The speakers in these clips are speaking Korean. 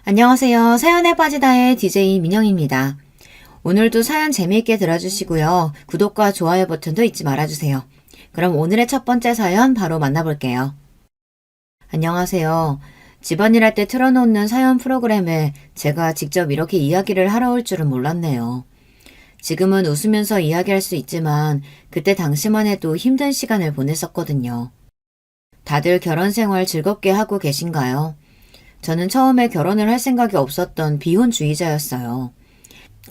안녕하세요. 사연에 빠지다의 DJ 민영입니다. 오늘도 사연 재미있게 들어주시고요. 구독과 좋아요 버튼도 잊지 말아주세요. 그럼 오늘의 첫 번째 사연 바로 만나볼게요. 안녕하세요. 집안일 할 때 틀어놓는 사연 프로그램에 제가 직접 이렇게 이야기를 하러 올 줄은 몰랐네요. 지금은 웃으면서 이야기할 수 있지만 그때 당시만 해도 힘든 시간을 보냈었거든요. 다들 결혼 생활 즐겁게 하고 계신가요? 저는 처음에 결혼을 할 생각이 없었던 비혼주의자였어요.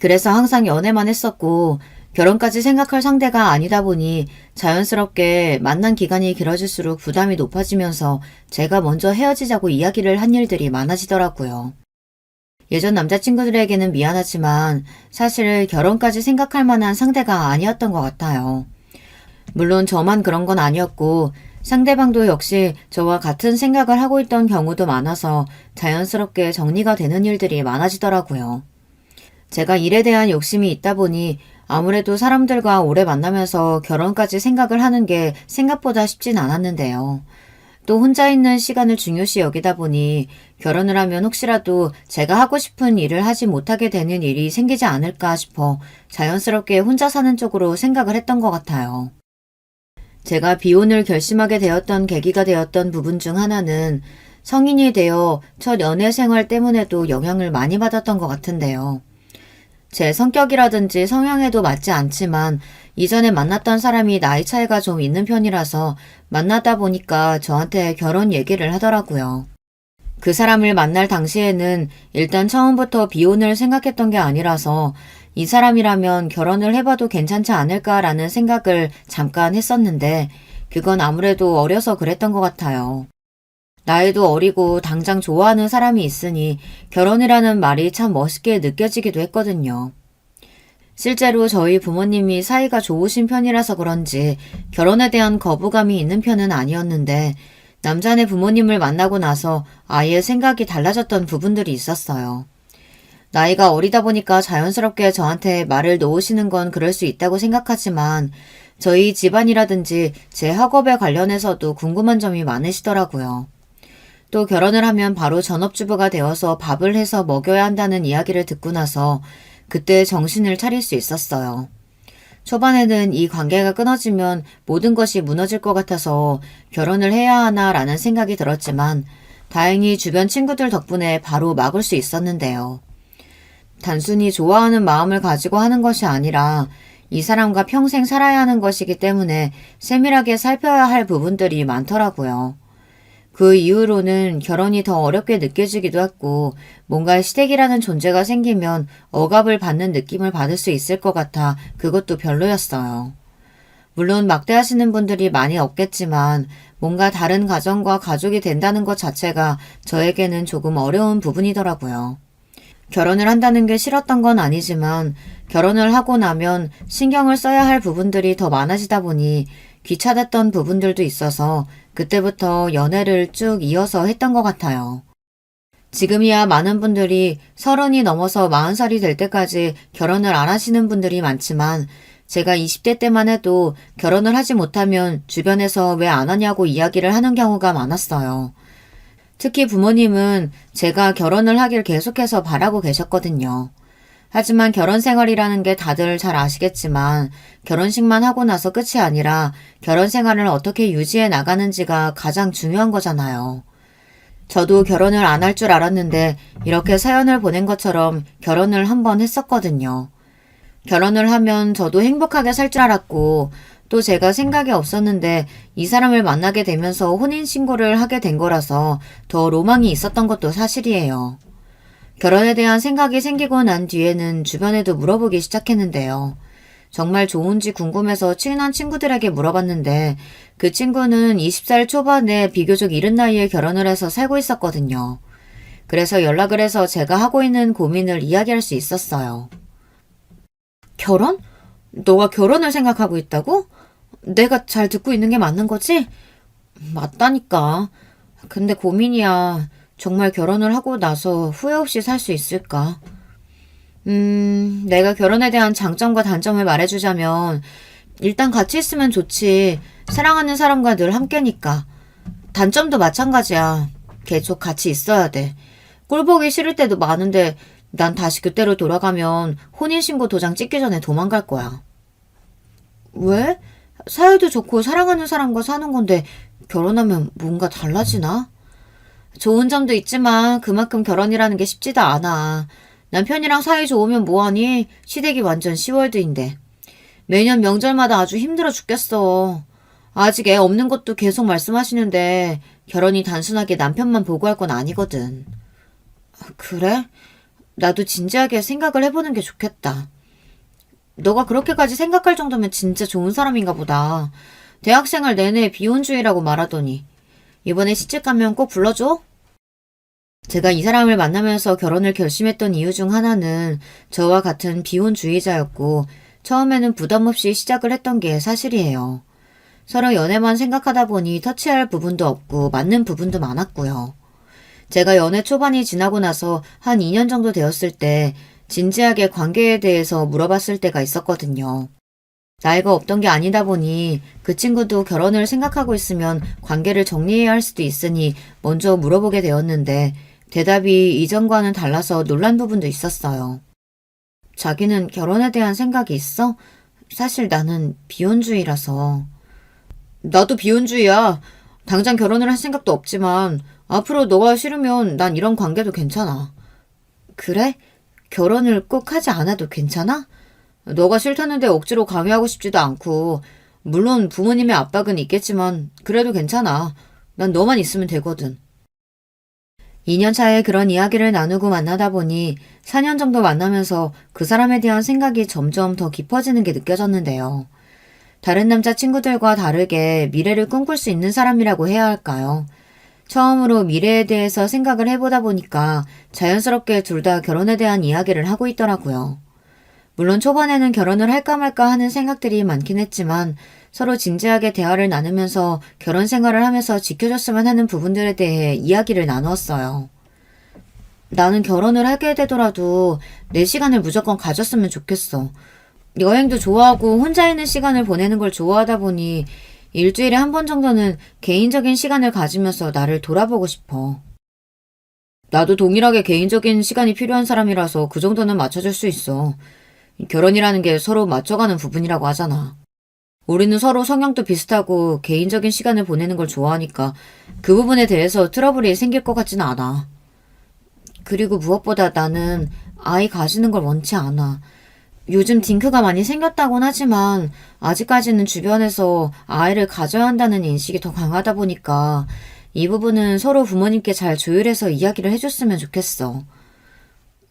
그래서 항상 연애만 했었고 결혼까지 생각할 상대가 아니다 보니 자연스럽게 만난 기간이 길어질수록 부담이 높아지면서 제가 먼저 헤어지자고 이야기를 한 일들이 많아지더라고요. 예전 남자친구들에게는 미안하지만 사실 결혼까지 생각할 만한 상대가 아니었던 것 같아요. 물론 저만 그런 건 아니었고 상대방도 역시 저와 같은 생각을 하고 있던 경우도 많아서 자연스럽게 정리가 되는 일들이 많아지더라고요. 제가 일에 대한 욕심이 있다 보니 아무래도 사람들과 오래 만나면서 결혼까지 생각을 하는 게 생각보다 쉽진 않았는데요. 또 혼자 있는 시간을 중요시 여기다 보니 결혼을 하면 혹시라도 제가 하고 싶은 일을 하지 못하게 되는 일이 생기지 않을까 싶어 자연스럽게 혼자 사는 쪽으로 생각을 했던 것 같아요. 제가 비혼을 결심하게 되었던 계기가 되었던 부분 중 하나는 성인이 되어 첫 연애 생활 때문에도 영향을 많이 받았던 것 같은데요. 제 성격이라든지 성향에도 맞지 않지만 이전에 만났던 사람이 나이 차이가 좀 있는 편이라서 만나다 보니까 저한테 결혼 얘기를 하더라고요. 그 사람을 만날 당시에는 일단 처음부터 비혼을 생각했던 게 아니라서 이 사람이라면 결혼을 해봐도 괜찮지 않을까라는 생각을 잠깐 했었는데 그건 아무래도 어려서 그랬던 것 같아요. 나이도 어리고 당장 좋아하는 사람이 있으니 결혼이라는 말이 참 멋있게 느껴지기도 했거든요. 실제로 저희 부모님이 사이가 좋으신 편이라서 그런지 결혼에 대한 거부감이 있는 편은 아니었는데 남자네 부모님을 만나고 나서 아예 생각이 달라졌던 부분들이 있었어요. 나이가 어리다 보니까 자연스럽게 저한테 말을 놓으시는 건 그럴 수 있다고 생각하지만 저희 집안이라든지 제 학업에 관련해서도 궁금한 점이 많으시더라고요. 또 결혼을 하면 바로 전업주부가 되어서 밥을 해서 먹여야 한다는 이야기를 듣고 나서 그때 정신을 차릴 수 있었어요. 초반에는 이 관계가 끊어지면 모든 것이 무너질 것 같아서 결혼을 해야 하나라는 생각이 들었지만 다행히 주변 친구들 덕분에 바로 막을 수 있었는데요. 단순히 좋아하는 마음을 가지고 하는 것이 아니라 이 사람과 평생 살아야 하는 것이기 때문에 세밀하게 살펴야 할 부분들이 많더라고요. 그 이후로는 결혼이 더 어렵게 느껴지기도 했고 뭔가 시댁이라는 존재가 생기면 억압을 받는 느낌을 받을 수 있을 것 같아 그것도 별로였어요. 물론 막대하시는 분들이 많이 없겠지만 뭔가 다른 가정과 가족이 된다는 것 자체가 저에게는 조금 어려운 부분이더라고요. 결혼을 한다는 게 싫었던 건 아니지만 결혼을 하고 나면 신경을 써야 할 부분들이 더 많아지다 보니 귀찮았던 부분들도 있어서 그때부터 연애를 쭉 이어서 했던 것 같아요. 지금이야 많은 분들이 30이 넘어서 40살이 될 때까지 결혼을 안 하시는 분들이 많지만 제가 20대 때만 해도 결혼을 하지 못하면 주변에서 왜 안 하냐고 이야기를 하는 경우가 많았어요. 특히 부모님은 제가 결혼을 하길 계속해서 바라고 계셨거든요. 하지만 결혼 생활이라는 게 다들 잘 아시겠지만 결혼식만 하고 나서 끝이 아니라 결혼 생활을 어떻게 유지해 나가는지가 가장 중요한 거잖아요. 저도 결혼을 안 할 줄 알았는데 이렇게 사연을 보낸 것처럼 결혼을 한번 했었거든요. 결혼을 하면 저도 행복하게 살 줄 알았고 또 제가 생각이 없었는데 이 사람을 만나게 되면서 혼인신고를 하게 된 거라서 더 로망이 있었던 것도 사실이에요. 결혼에 대한 생각이 생기고 난 뒤에는 주변에도 물어보기 시작했는데요. 정말 좋은지 궁금해서 친한 친구들에게 물어봤는데 그 친구는 20살 초반에 비교적 이른 나이에 결혼을 해서 살고 있었거든요. 그래서 연락을 해서 제가 하고 있는 고민을 이야기할 수 있었어요. 결혼? 너가 결혼을 생각하고 있다고? 내가 잘 듣고 있는 게 맞는 거지? 맞다니까. 근데 고민이야. 정말 결혼을 하고 나서 후회 없이 살 수 있을까? 내가 결혼에 대한 장점과 단점을 말해주자면 일단 같이 있으면 좋지. 사랑하는 사람과 늘 함께니까. 단점도 마찬가지야. 계속 같이 있어야 돼. 꼴 보기 싫을 때도 많은데 난 다시 그때로 돌아가면 혼인신고 도장 찍기 전에 도망갈 거야. 왜? 사이도 좋고 사랑하는 사람과 사는 건데 결혼하면 뭔가 달라지나? 좋은 점도 있지만 그만큼 결혼이라는 게 쉽지도 않아. 남편이랑 사이 좋으면 뭐하니? 시댁이 완전 시월드인데. 매년 명절마다 아주 힘들어 죽겠어. 아직 애 없는 것도 계속 말씀하시는데 결혼이 단순하게 남편만 보고 할 건 아니거든. 그래? 나도 진지하게 생각을 해보는 게 좋겠다. 너가 그렇게까지 생각할 정도면 진짜 좋은 사람인가 보다. 대학생활 내내 비혼주의라고 말하더니 이번에 시집가면 꼭 불러줘? 제가 이 사람을 만나면서 결혼을 결심했던 이유 중 하나는 저와 같은 비혼주의자였고 처음에는 부담 없이 시작을 했던 게 사실이에요. 서로 연애만 생각하다 보니 터치할 부분도 없고 맞는 부분도 많았고요. 제가 연애 초반이 지나고 나서 한 2년 정도 되었을 때 진지하게 관계에 대해서 물어봤을 때가 있었거든요. 나이가 없던 게 아니다 보니 그 친구도 결혼을 생각하고 있으면 관계를 정리해야 할 수도 있으니 먼저 물어보게 되었는데 대답이 이전과는 달라서 놀란 부분도 있었어요. 자기는 결혼에 대한 생각이 있어? 사실 나는 비혼주의라서. 나도 비혼주의야. 당장 결혼을 할 생각도 없지만 앞으로 너가 싫으면 난 이런 관계도 괜찮아. 그래? 결혼을 꼭 하지 않아도 괜찮아? 너가 싫다는데 억지로 강요하고 싶지도 않고 물론 부모님의 압박은 있겠지만 그래도 괜찮아. 난 너만 있으면 되거든. 2년 차에 그런 이야기를 나누고 만나다 보니 4년 정도 만나면서 그 사람에 대한 생각이 점점 더 깊어지는 게 느껴졌는데요. 다른 남자 친구들과 다르게 미래를 꿈꿀 수 있는 사람이라고 해야 할까요? 처음으로 미래에 대해서 생각을 해보다 보니까 자연스럽게 둘 다 결혼에 대한 이야기를 하고 있더라고요. 물론 초반에는 결혼을 할까 말까 하는 생각들이 많긴 했지만 서로 진지하게 대화를 나누면서 결혼 생활을 하면서 지켜줬으면 하는 부분들에 대해 이야기를 나누었어요. 나는 결혼을 하게 되더라도 내 시간을 무조건 가졌으면 좋겠어. 여행도 좋아하고 혼자 있는 시간을 보내는 걸 좋아하다 보니 일주일에 한 번 정도는 개인적인 시간을 가지면서 나를 돌아보고 싶어. 나도 동일하게 개인적인 시간이 필요한 사람이라서 그 정도는 맞춰줄 수 있어. 결혼이라는 게 서로 맞춰가는 부분이라고 하잖아. 우리는 서로 성향도 비슷하고 개인적인 시간을 보내는 걸 좋아하니까 그 부분에 대해서 트러블이 생길 것 같지는 않아. 그리고 무엇보다 나는 아이 가지는 걸 원치 않아. 요즘 딩크가 많이 생겼다곤 하지만 아직까지는 주변에서 아이를 가져야 한다는 인식이 더 강하다 보니까 이 부분은 서로 부모님께 잘 조율해서 이야기를 해줬으면 좋겠어.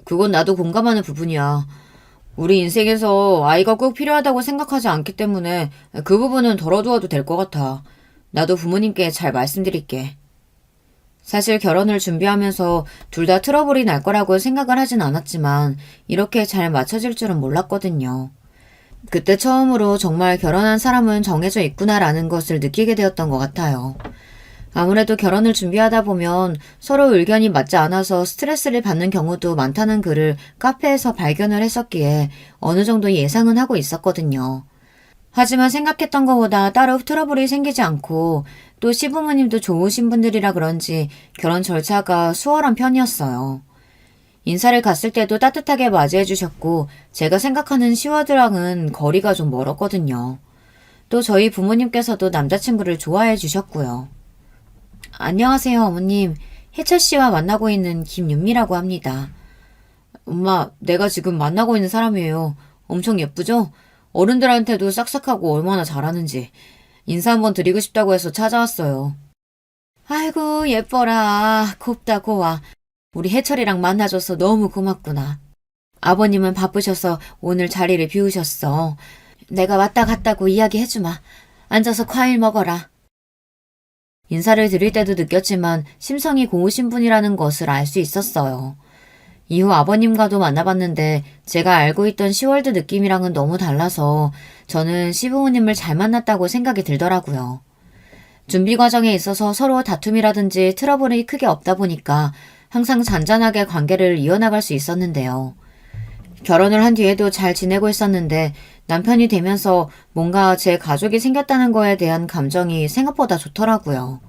그건 나도 공감하는 부분이야. 우리 인생에서 아이가 꼭 필요하다고 생각하지 않기 때문에 그 부분은 덜어두어도 될 것 같아. 나도 부모님께 잘 말씀드릴게. 사실 결혼을 준비하면서 둘 다 트러블이 날 거라고 생각을 하진 않았지만 이렇게 잘 맞춰질 줄은 몰랐거든요. 그때 처음으로 정말 결혼한 사람은 정해져 있구나라는 것을 느끼게 되었던 것 같아요. 아무래도 결혼을 준비하다 보면 서로 의견이 맞지 않아서 스트레스를 받는 경우도 많다는 글을 카페에서 발견을 했었기에 어느 정도 예상은 하고 있었거든요. 하지만 생각했던 것보다 따로 트러블이 생기지 않고 또 시부모님도 좋으신 분들이라 그런지 결혼 절차가 수월한 편이었어요. 인사를 갔을 때도 따뜻하게 맞이해 주셨고 제가 생각하는 시와드랑은 거리가 좀 멀었거든요. 또 저희 부모님께서도 남자친구를 좋아해 주셨고요. 안녕하세요, 어머님. 혜철 씨와 만나고 있는 김윤미라고 합니다. 엄마, 내가 지금 만나고 있는 사람이에요. 엄청 예쁘죠? 어른들한테도 싹싹하고 얼마나 잘하는지. 인사 한번 드리고 싶다고 해서 찾아왔어요. 아이고, 예뻐라. 곱다, 고와. 우리 혜철이랑 만나줘서 너무 고맙구나. 아버님은 바쁘셔서 오늘 자리를 비우셨어. 내가 왔다 갔다고 이야기해주마. 앉아서 과일 먹어라. 인사를 드릴 때도 느꼈지만 심성이 고우신 분이라는 것을 알 수 있었어요. 이후 아버님과도 만나봤는데 제가 알고 있던 시월드 느낌이랑은 너무 달라서 저는 시부모님을 잘 만났다고 생각이 들더라고요. 준비 과정에 있어서 서로 다툼이라든지 트러블이 크게 없다 보니까 항상 잔잔하게 관계를 이어나갈 수 있었는데요. 결혼을 한 뒤에도 잘 지내고 있었는데 남편이 되면서 뭔가 제 가족이 생겼다는 거에 대한 감정이 생각보다 좋더라고요.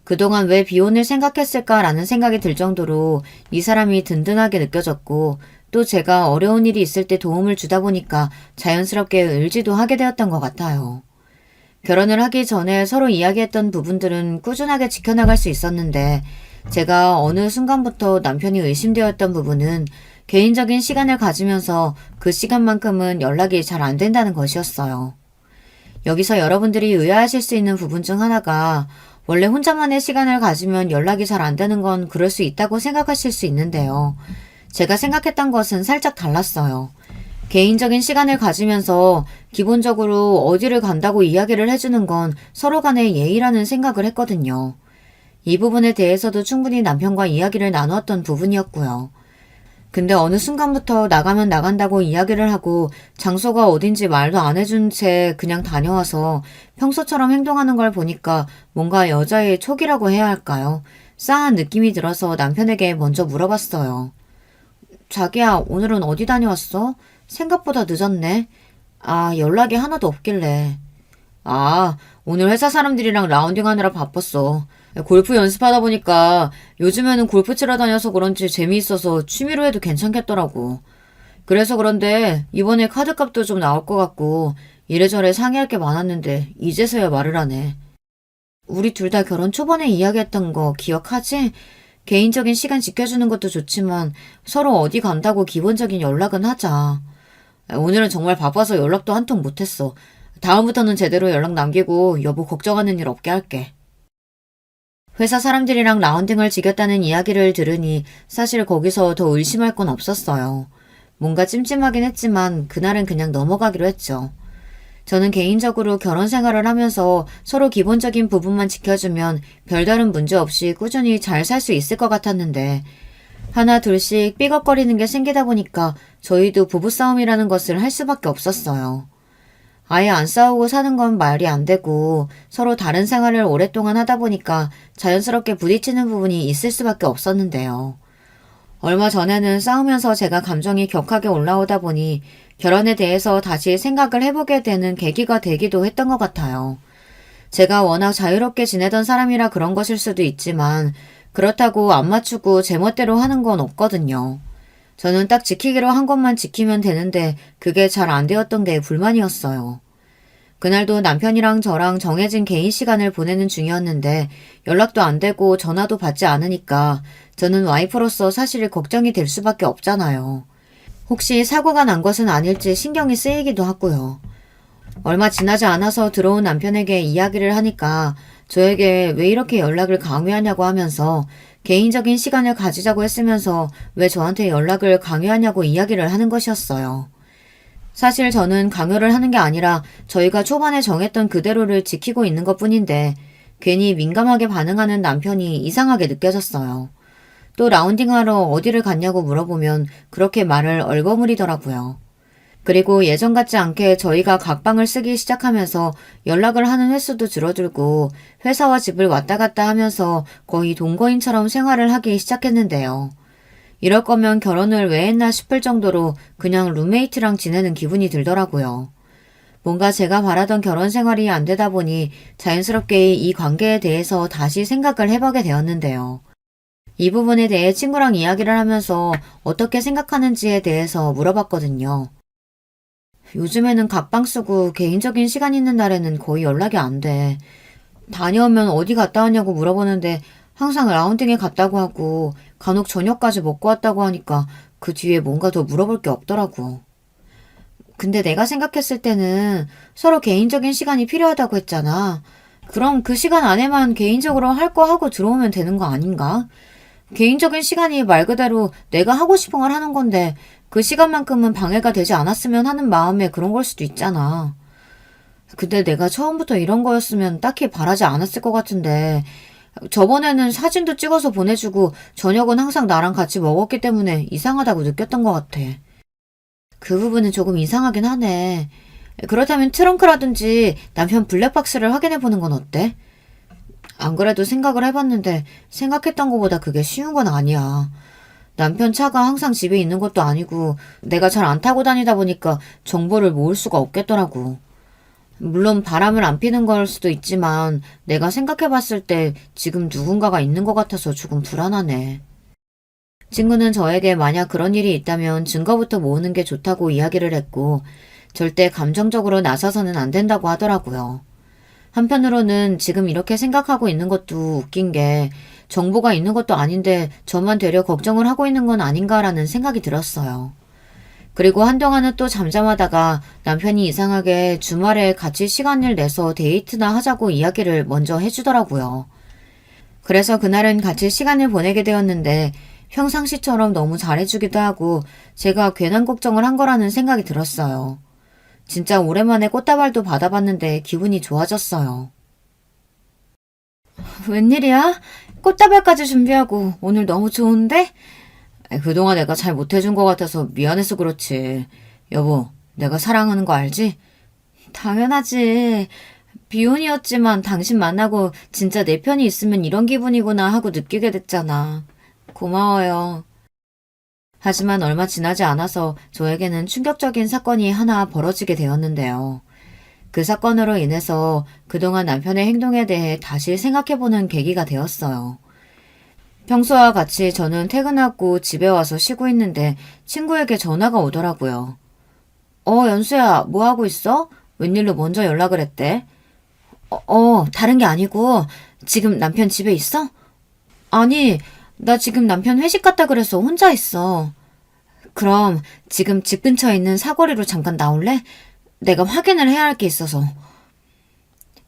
그동안 왜 비혼을 생각했을까라는 생각이 들 정도로 이 사람이 든든하게 느껴졌고 또 제가 어려운 일이 있을 때 도움을 주다 보니까 자연스럽게 을지도 하게 되었던 것 같아요. 결혼을 하기 전에 서로 이야기했던 부분들은 꾸준하게 지켜나갈 수 있었는데 제가 어느 순간부터 남편이 의심되었던 부분은 개인적인 시간을 가지면서 그 시간만큼은 연락이 잘 안 된다는 것이었어요. 여기서 여러분들이 의아하실 수 있는 부분 중 하나가 원래 혼자만의 시간을 가지면 연락이 잘 안 되는 건 그럴 수 있다고 생각하실 수 있는데요. 제가 생각했던 것은 살짝 달랐어요. 개인적인 시간을 가지면서 기본적으로 어디를 간다고 이야기를 해주는 건 서로 간의 예의라는 생각을 했거든요. 이 부분에 대해서도 충분히 남편과 이야기를 나누었던 부분이었고요. 근데 어느 순간부터 나가면 나간다고 이야기를 하고 장소가 어딘지 말도 안 해준 채 그냥 다녀와서 평소처럼 행동하는 걸 보니까 뭔가 여자의 촉이라고 해야 할까요? 싸한 느낌이 들어서 남편에게 먼저 물어봤어요. 자기야, 오늘은 어디 다녀왔어? 생각보다 늦었네. 아, 연락이 하나도 없길래. 아, 오늘 회사 사람들이랑 라운딩 하느라 바빴어. 골프 연습하다 보니까 요즘에는 골프 치러 다녀서 그런지 재미있어서 취미로 해도 괜찮겠더라고. 그래서 그런데 이번에 카드값도 좀 나올 것 같고 이래저래 상의할 게 많았는데 이제서야 말을 하네. 우리 둘 다 결혼 초반에 이야기했던 거 기억하지? 개인적인 시간 지켜주는 것도 좋지만 서로 어디 간다고 기본적인 연락은 하자. 오늘은 정말 바빠서 연락도 한 통 못했어. 다음부터는 제대로 연락 남기고 여보 걱정하는 일 없게 할게. 회사 사람들이랑 라운딩을 지겼다는 이야기를 들으니 사실 거기서 더 의심할 건 없었어요. 뭔가 찜찜하긴 했지만 그날은 그냥 넘어가기로 했죠. 저는 개인적으로 결혼 생활을 하면서 서로 기본적인 부분만 지켜주면 별다른 문제 없이 꾸준히 잘 살 수 있을 것 같았는데 하나 둘씩 삐걱거리는 게 생기다 보니까 저희도 부부싸움이라는 것을 할 수밖에 없었어요. 아예 안 싸우고 사는 건 말이 안 되고 서로 다른 생활을 오랫동안 하다 보니까 자연스럽게 부딪히는 부분이 있을 수밖에 없었는데요. 얼마 전에는 싸우면서 제가 감정이 격하게 올라오다 보니 결혼에 대해서 다시 생각을 해보게 되는 계기가 되기도 했던 것 같아요. 제가 워낙 자유롭게 지내던 사람이라 그런 것일 수도 있지만 그렇다고 안 맞추고 제멋대로 하는 건 없거든요. 저는 딱 지키기로 한 것만 지키면 되는데 그게 잘 안 되었던 게 불만이었어요. 그날도 남편이랑 저랑 정해진 개인 시간을 보내는 중이었는데 연락도 안 되고 전화도 받지 않으니까 저는 와이프로서 사실 걱정이 될 수밖에 없잖아요. 혹시 사고가 난 것은 아닐지 신경이 쓰이기도 하고요. 얼마 지나지 않아서 들어온 남편에게 이야기를 하니까 저에게 왜 이렇게 연락을 강요하냐고 하면서 개인적인 시간을 가지자고 했으면서 왜 저한테 연락을 강요하냐고 이야기를 하는 것이었어요. 사실 저는 강요를 하는 게 아니라 저희가 초반에 정했던 그대로를 지키고 있는 것 뿐인데 괜히 민감하게 반응하는 남편이 이상하게 느껴졌어요. 또 라운딩하러 어디를 갔냐고 물어보면 그렇게 말을 얼버무리더라고요. 그리고 예전 같지 않게 저희가 각방을 쓰기 시작하면서 연락을 하는 횟수도 줄어들고 회사와 집을 왔다 갔다 하면서 거의 동거인처럼 생활을 하기 시작했는데요. 이럴 거면 결혼을 왜 했나 싶을 정도로 그냥 룸메이트랑 지내는 기분이 들더라고요. 뭔가 제가 바라던 결혼 생활이 안 되다 보니 자연스럽게 이 관계에 대해서 다시 생각을 해보게 되었는데요. 이 부분에 대해 친구랑 이야기를 하면서 어떻게 생각하는지에 대해서 물어봤거든요. 요즘에는 각방 쓰고 개인적인 시간 있는 날에는 거의 연락이 안 돼. 다녀오면 어디 갔다 왔냐고 물어보는데 항상 라운딩에 갔다고 하고 간혹 저녁까지 먹고 왔다고 하니까 그 뒤에 뭔가 더 물어볼 게 없더라고. 근데 내가 생각했을 때는 서로 개인적인 시간이 필요하다고 했잖아. 그럼 그 시간 안에만 개인적으로 할 거 하고 들어오면 되는 거 아닌가? 개인적인 시간이 말 그대로 내가 하고 싶은 걸 하는 건데 그 시간만큼은 방해가 되지 않았으면 하는 마음에 그런 걸 수도 있잖아. 근데 내가 처음부터 이런 거였으면 딱히 바라지 않았을 것 같은데 저번에는 사진도 찍어서 보내주고 저녁은 항상 나랑 같이 먹었기 때문에 이상하다고 느꼈던 것 같아. 그 부분은 조금 이상하긴 하네. 그렇다면 트렁크라든지 남편 블랙박스를 확인해보는 건 어때? 안 그래도 생각을 해봤는데 생각했던 것보다 그게 쉬운 건 아니야. 남편 차가 항상 집에 있는 것도 아니고 내가 잘 안 타고 다니다 보니까 정보를 모을 수가 없겠더라고. 물론 바람을 안 피는 걸 수도 있지만 내가 생각해봤을 때 지금 누군가가 있는 것 같아서 조금 불안하네. 친구는 저에게 만약 그런 일이 있다면 증거부터 모으는 게 좋다고 이야기를 했고 절대 감정적으로 나서서는 안 된다고 하더라고요. 한편으로는 지금 이렇게 생각하고 있는 것도 웃긴 게 정보가 있는 것도 아닌데 저만 되려 걱정을 하고 있는 건 아닌가라는 생각이 들었어요. 그리고 한동안은 또 잠잠하다가 남편이 이상하게 주말에 같이 시간을 내서 데이트나 하자고 이야기를 먼저 해주더라고요. 그래서 그날은 같이 시간을 보내게 되었는데 평상시처럼 너무 잘해주기도 하고 제가 괜한 걱정을 한 거라는 생각이 들었어요. 진짜 오랜만에 꽃다발도 받아봤는데 기분이 좋아졌어요. 웬일이야? 꽃다발까지 준비하고 오늘 너무 좋은데? 그동안 내가 잘 못해준 것 같아서 미안해서 그렇지. 여보, 내가 사랑하는 거 알지? 당연하지. 비혼이었지만 당신 만나고 진짜 내 편이 있으면 이런 기분이구나 하고 느끼게 됐잖아. 고마워요. 하지만 얼마 지나지 않아서 저에게는 충격적인 사건이 하나 벌어지게 되었는데요. 그 사건으로 인해서 그동안 남편의 행동에 대해 다시 생각해보는 계기가 되었어요. 평소와 같이 저는 퇴근하고 집에 와서 쉬고 있는데 친구에게 전화가 오더라고요. 연수야, 뭐 하고 있어? 웬일로 먼저 연락을 했대? 다른 게 아니고 지금 남편 집에 있어? 아니, 나 지금 남편 회식 갔다 그래서 혼자 있어. 그럼 지금 집 근처에 있는 사거리로 잠깐 나올래? 내가 확인을 해야 할 게 있어서.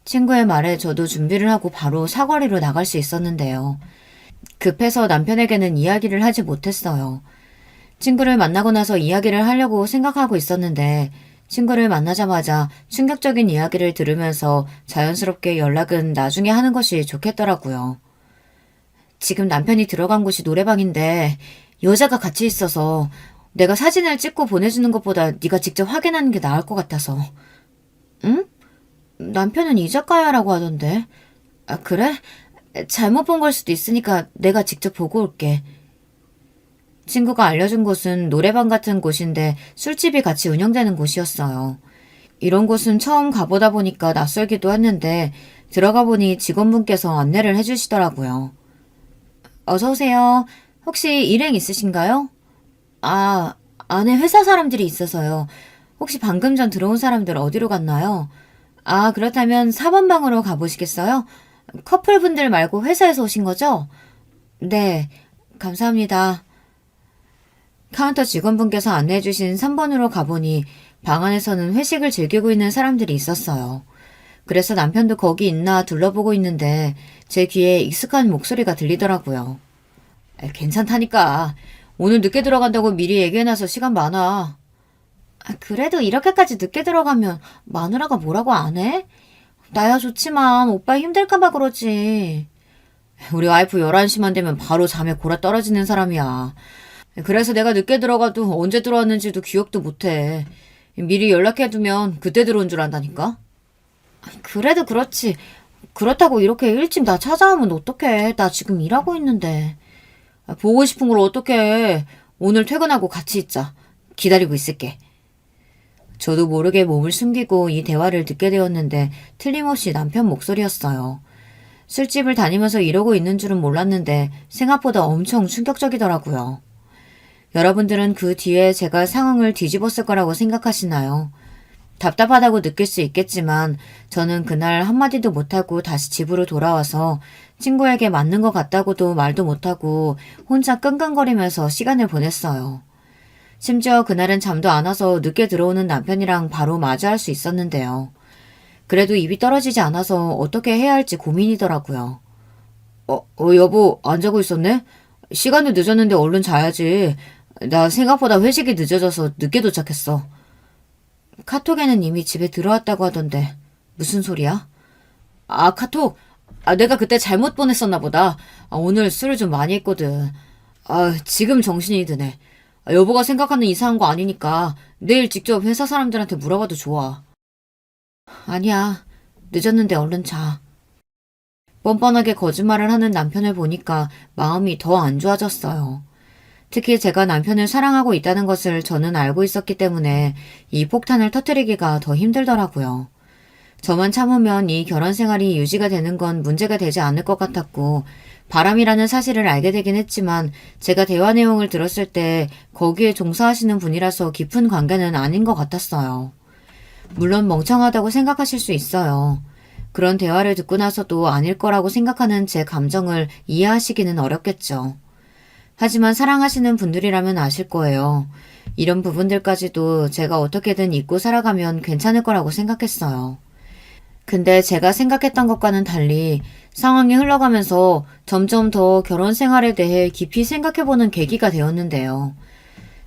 친구의 말에 저도 준비를 하고 바로 사거리로 나갈 수 있었는데요. 급해서 남편에게는 이야기를 하지 못했어요. 친구를 만나고 나서 이야기를 하려고 생각하고 있었는데 친구를 만나자마자 충격적인 이야기를 들으면서 자연스럽게 연락은 나중에 하는 것이 좋겠더라고요. 지금 남편이 들어간 곳이 노래방인데 여자가 같이 있어서 내가 사진을 찍고 보내주는 것보다 네가 직접 확인하는 게 나을 것 같아서. 응? 남편은 이자카야라고 하던데. 아, 그래? 잘못 본 걸 수도 있으니까 내가 직접 보고 올게. 친구가 알려준 곳은 노래방 같은 곳인데 술집이 같이 운영되는 곳이었어요. 이런 곳은 처음 가보다 보니까 낯설기도 했는데 들어가 보니 직원분께서 안내를 해주시더라고요. 어서 오세요. 혹시 일행 있으신가요? 아, 안에 회사 사람들이 있어서요. 혹시 방금 전 들어온 사람들 어디로 갔나요? 아, 그렇다면 4번 방으로 가보시겠어요? 커플분들 말고 회사에서 오신 거죠? 네, 감사합니다. 카운터 직원분께서 안내해주신 3번으로 가보니 방 안에서는 회식을 즐기고 있는 사람들이 있었어요. 그래서 남편도 거기 있나 둘러보고 있는데 제 귀에 익숙한 목소리가 들리더라고요. 괜찮다니까. 오늘 늦게 들어간다고 미리 얘기해놔서 시간 많아. 그래도 이렇게까지 늦게 들어가면 마누라가 뭐라고 안 해? 나야 좋지만 오빠 힘들까봐 그러지. 우리 와이프 11시만 되면 바로 잠에 골아 떨어지는 사람이야. 그래서 내가 늦게 들어가도 언제 들어왔는지도 기억도 못해. 미리 연락해두면 그때 들어온 줄 안다니까? 그래도 그렇지. 그렇다고 이렇게 일찍 나 찾아오면 어떡해. 나 지금 일하고 있는데. 보고 싶은 걸 어떡해. 오늘 퇴근하고 같이 있자. 기다리고 있을게. 저도 모르게 몸을 숨기고 이 대화를 듣게 되었는데 틀림없이 남편 목소리였어요. 술집을 다니면서 이러고 있는 줄은 몰랐는데 생각보다 엄청 충격적이더라고요. 여러분들은 그 뒤에 제가 상황을 뒤집었을 거라고 생각하시나요? 답답하다고 느낄 수 있겠지만 저는 그날 한마디도 못하고 다시 집으로 돌아와서 친구에게 맞는 것 같다고도 말도 못하고 혼자 끙끙거리면서 시간을 보냈어요. 심지어 그날은 잠도 안 와서 늦게 들어오는 남편이랑 바로 마주할 수 있었는데요. 그래도 입이 떨어지지 않아서 어떻게 해야 할지 고민이더라고요. 여보, 안 자고 있었네? 시간도 늦었는데 얼른 자야지. 나 생각보다 회식이 늦어져서 늦게 도착했어. 카톡에는 이미 집에 들어왔다고 하던데 무슨 소리야? 카톡. 내가 그때 잘못 보냈었나 보다. 오늘 술을 좀 많이 했거든. 지금 정신이 드네. 여보가 생각하는 이상한 거 아니니까 내일 직접 회사 사람들한테 물어봐도 좋아. 아니야. 늦었는데 얼른 자. 뻔뻔하게 거짓말을 하는 남편을 보니까 마음이 더 안 좋아졌어요. 특히 제가 남편을 사랑하고 있다는 것을 저는 알고 있었기 때문에 이 폭탄을 터뜨리기가 더 힘들더라고요. 저만 참으면 이 결혼 생활이 유지가 되는 건 문제가 되지 않을 것 같았고 바람이라는 사실을 알게 되긴 했지만 제가 대화 내용을 들었을 때 거기에 종사하시는 분이라서 깊은 관계는 아닌 것 같았어요. 물론 멍청하다고 생각하실 수 있어요. 그런 대화를 듣고 나서도 아닐 거라고 생각하는 제 감정을 이해하시기는 어렵겠죠. 하지만 사랑하시는 분들이라면 아실 거예요. 이런 부분들까지도 제가 어떻게든 잊고 살아가면 괜찮을 거라고 생각했어요. 근데 제가 생각했던 것과는 달리 상황이 흘러가면서 점점 더 결혼 생활에 대해 깊이 생각해보는 계기가 되었는데요.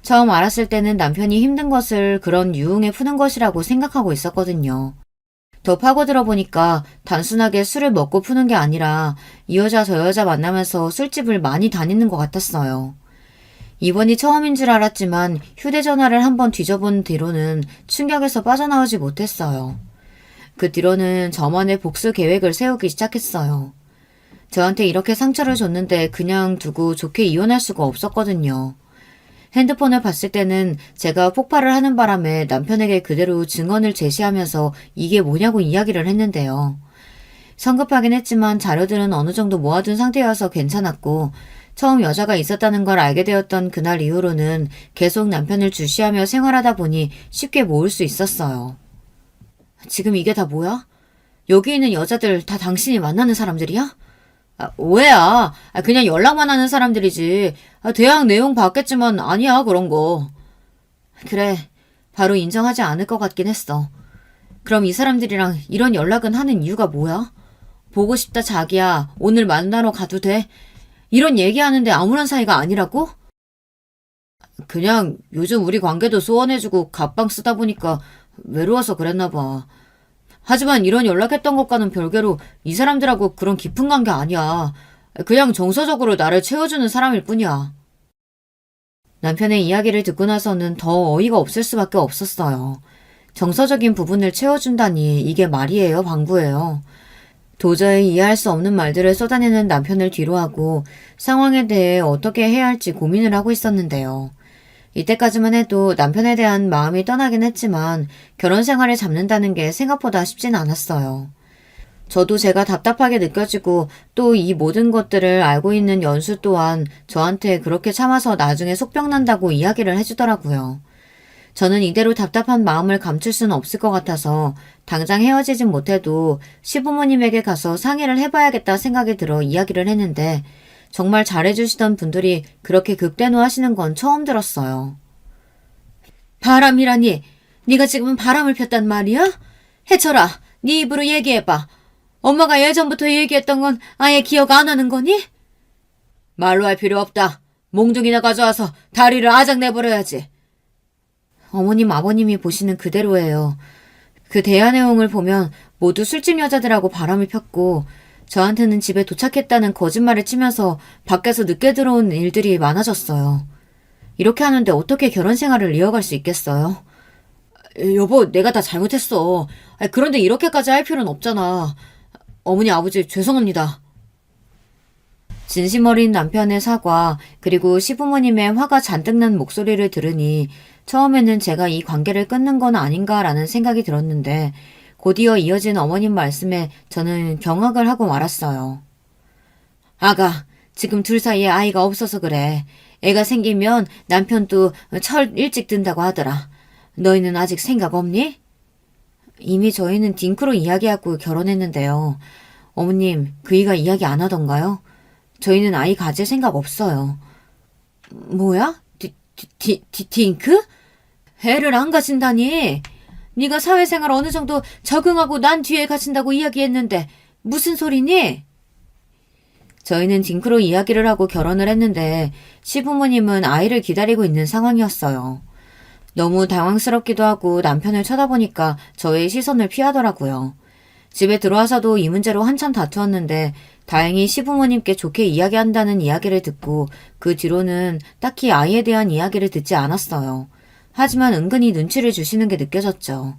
처음 알았을 때는 남편이 힘든 것을 그런 유흥에 푸는 것이라고 생각하고 있었거든요. 더 파고들어 보니까 단순하게 술을 먹고 푸는 게 아니라 이 여자 저 여자 만나면서 술집을 많이 다니는 것 같았어요. 이번이 처음인 줄 알았지만 휴대전화를 한번 뒤져본 뒤로는 충격에서 빠져나오지 못했어요. 그 뒤로는 저만의 복수 계획을 세우기 시작했어요. 저한테 이렇게 상처를 줬는데 그냥 두고 좋게 이혼할 수가 없었거든요. 핸드폰을 봤을 때는 제가 폭발을 하는 바람에 남편에게 그대로 증언을 제시하면서 이게 뭐냐고 이야기를 했는데요. 성급하긴 했지만 자료들은 어느 정도 모아둔 상태여서 괜찮았고 처음 여자가 있었다는 걸 알게 되었던 그날 이후로는 계속 남편을 주시하며 생활하다 보니 쉽게 모을 수 있었어요. 지금 이게 다 뭐야? 여기 있는 여자들 다 당신이 만나는 사람들이야? 오해야. 그냥 연락만 하는 사람들이지. 대학 내용 봤겠지만 아니야 그런 거. 그래. 바로 인정하지 않을 것 같긴 했어. 그럼 이 사람들이랑 이런 연락은 하는 이유가 뭐야? 보고 싶다 자기야. 오늘 만나러 가도 돼? 이런 얘기하는데 아무런 사이가 아니라고? 그냥 요즘 우리 관계도 소원해주고 갑방 쓰다 보니까 외로워서 그랬나 봐. 하지만 이런 연락했던 것과는 별개로 이 사람들하고 그런 깊은 관계 아니야. 그냥 정서적으로 나를 채워주는 사람일 뿐이야. 남편의 이야기를 듣고 나서는 더 어이가 없을 수밖에 없었어요. 정서적인 부분을 채워준다니 이게 말이에요, 방구예요. 도저히 이해할 수 없는 말들을 쏟아내는 남편을 뒤로하고 상황에 대해 어떻게 해야 할지 고민을 하고 있었는데요. 이때까지만 해도 남편에 대한 마음이 떠나긴 했지만 결혼 생활을 잡는다는 게 생각보다 쉽진 않았어요. 저도 제가 답답하게 느껴지고 또 이 모든 것들을 알고 있는 연수 또한 저한테 그렇게 참아서 나중에 속병 난다고 이야기를 해주더라고요. 저는 이대로 답답한 마음을 감출 수는 없을 것 같아서 당장 헤어지진 못해도 시부모님에게 가서 상의를 해봐야겠다 생각이 들어 이야기를 했는데 정말 잘해주시던 분들이 그렇게 극대노하시는 건 처음 들었어요. 바람이라니? 네가 지금 바람을 폈단 말이야? 해철아, 네 입으로 얘기해봐. 엄마가 예전부터 얘기했던 건 아예 기억 안 하는 거니? 말로 할 필요 없다. 몽둥이나 가져와서 다리를 아작 내버려야지. 어머님, 아버님이 보시는 그대로예요. 그 대화 내용을 보면 모두 술집 여자들하고 바람을 폈고 저한테는 집에 도착했다는 거짓말을 치면서 밖에서 늦게 들어온 일들이 많아졌어요. 이렇게 하는데 어떻게 결혼 생활을 이어갈 수 있겠어요? 여보, 내가 다 잘못했어. 그런데 이렇게까지 할 필요는 없잖아. 어머니, 아버지 죄송합니다. 진심 어린 남편의 사과 그리고 시부모님의 화가 잔뜩 난 목소리를 들으니 처음에는 제가 이 관계를 끊는 건 아닌가라는 생각이 들었는데 곧이어 이어진 어머님 말씀에 저는 경악을 하고 말았어요. 아가, 지금 둘 사이에 아이가 없어서 그래. 애가 생기면 남편도 철 일찍 든다고 하더라. 너희는 아직 생각 없니? 이미 저희는 딩크로 이야기하고 결혼했는데요. 어머님, 그이가 이야기 안 하던가요? 저희는 아이 가질 생각 없어요. 뭐야? 딩크? 애를 안 가진다니? 네가 사회생활 어느 정도 적응하고 난 뒤에 가진다고 이야기했는데 무슨 소리니? 저희는 딩크로 이야기를 하고 결혼을 했는데 시부모님은 아이를 기다리고 있는 상황이었어요. 너무 당황스럽기도 하고 남편을 쳐다보니까 저의 시선을 피하더라고요. 집에 들어와서도 이 문제로 한참 다투었는데 다행히 시부모님께 좋게 이야기한다는 이야기를 듣고 그 뒤로는 딱히 아이에 대한 이야기를 듣지 않았어요. 하지만 은근히 눈치를 주시는 게 느껴졌죠.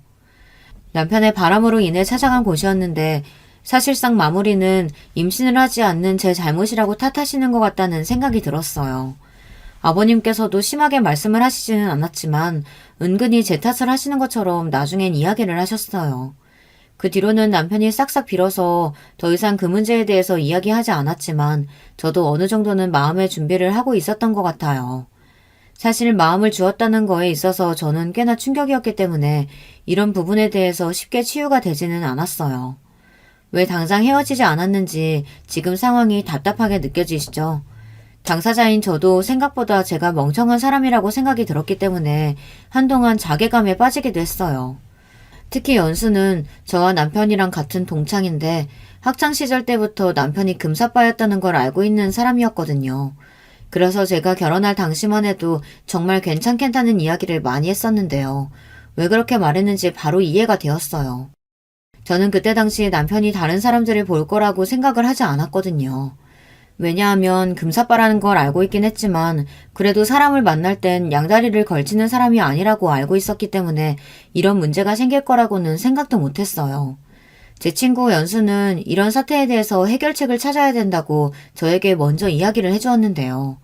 남편의 바람으로 인해 찾아간 곳이었는데 사실상 마무리는 임신을 하지 않는 제 잘못이라고 탓하시는 것 같다는 생각이 들었어요. 아버님께서도 심하게 말씀을 하시지는 않았지만 은근히 제 탓을 하시는 것처럼 나중엔 이야기를 하셨어요. 그 뒤로는 남편이 싹싹 빌어서 더 이상 그 문제에 대해서 이야기하지 않았지만 저도 어느 정도는 마음의 준비를 하고 있었던 것 같아요. 사실 마음을 주었다는 거에 있어서 저는 꽤나 충격이었기 때문에 이런 부분에 대해서 쉽게 치유가 되지는 않았어요. 왜 당장 헤어지지 않았는지 지금 상황이 답답하게 느껴지시죠? 당사자인 저도 생각보다 제가 멍청한 사람이라고 생각이 들었기 때문에 한동안 자괴감에 빠지기도 했어요. 특히 연수는 저와 남편이랑 같은 동창인데 학창시절 때부터 남편이 금사빠였다는 걸 알고 있는 사람이었거든요. 그래서 제가 결혼할 당시만 해도 정말 괜찮겠다는 이야기를 많이 했었는데요. 왜 그렇게 말했는지 바로 이해가 되었어요. 저는 그때 당시 남편이 다른 사람들을 볼 거라고 생각을 하지 않았거든요. 왜냐하면 금사빠라는 걸 알고 있긴 했지만 그래도 사람을 만날 땐 양다리를 걸치는 사람이 아니라고 알고 있었기 때문에 이런 문제가 생길 거라고는 생각도 못했어요. 제 친구 연수는 이런 사태에 대해서 해결책을 찾아야 된다고 저에게 먼저 이야기를 해주었는데요.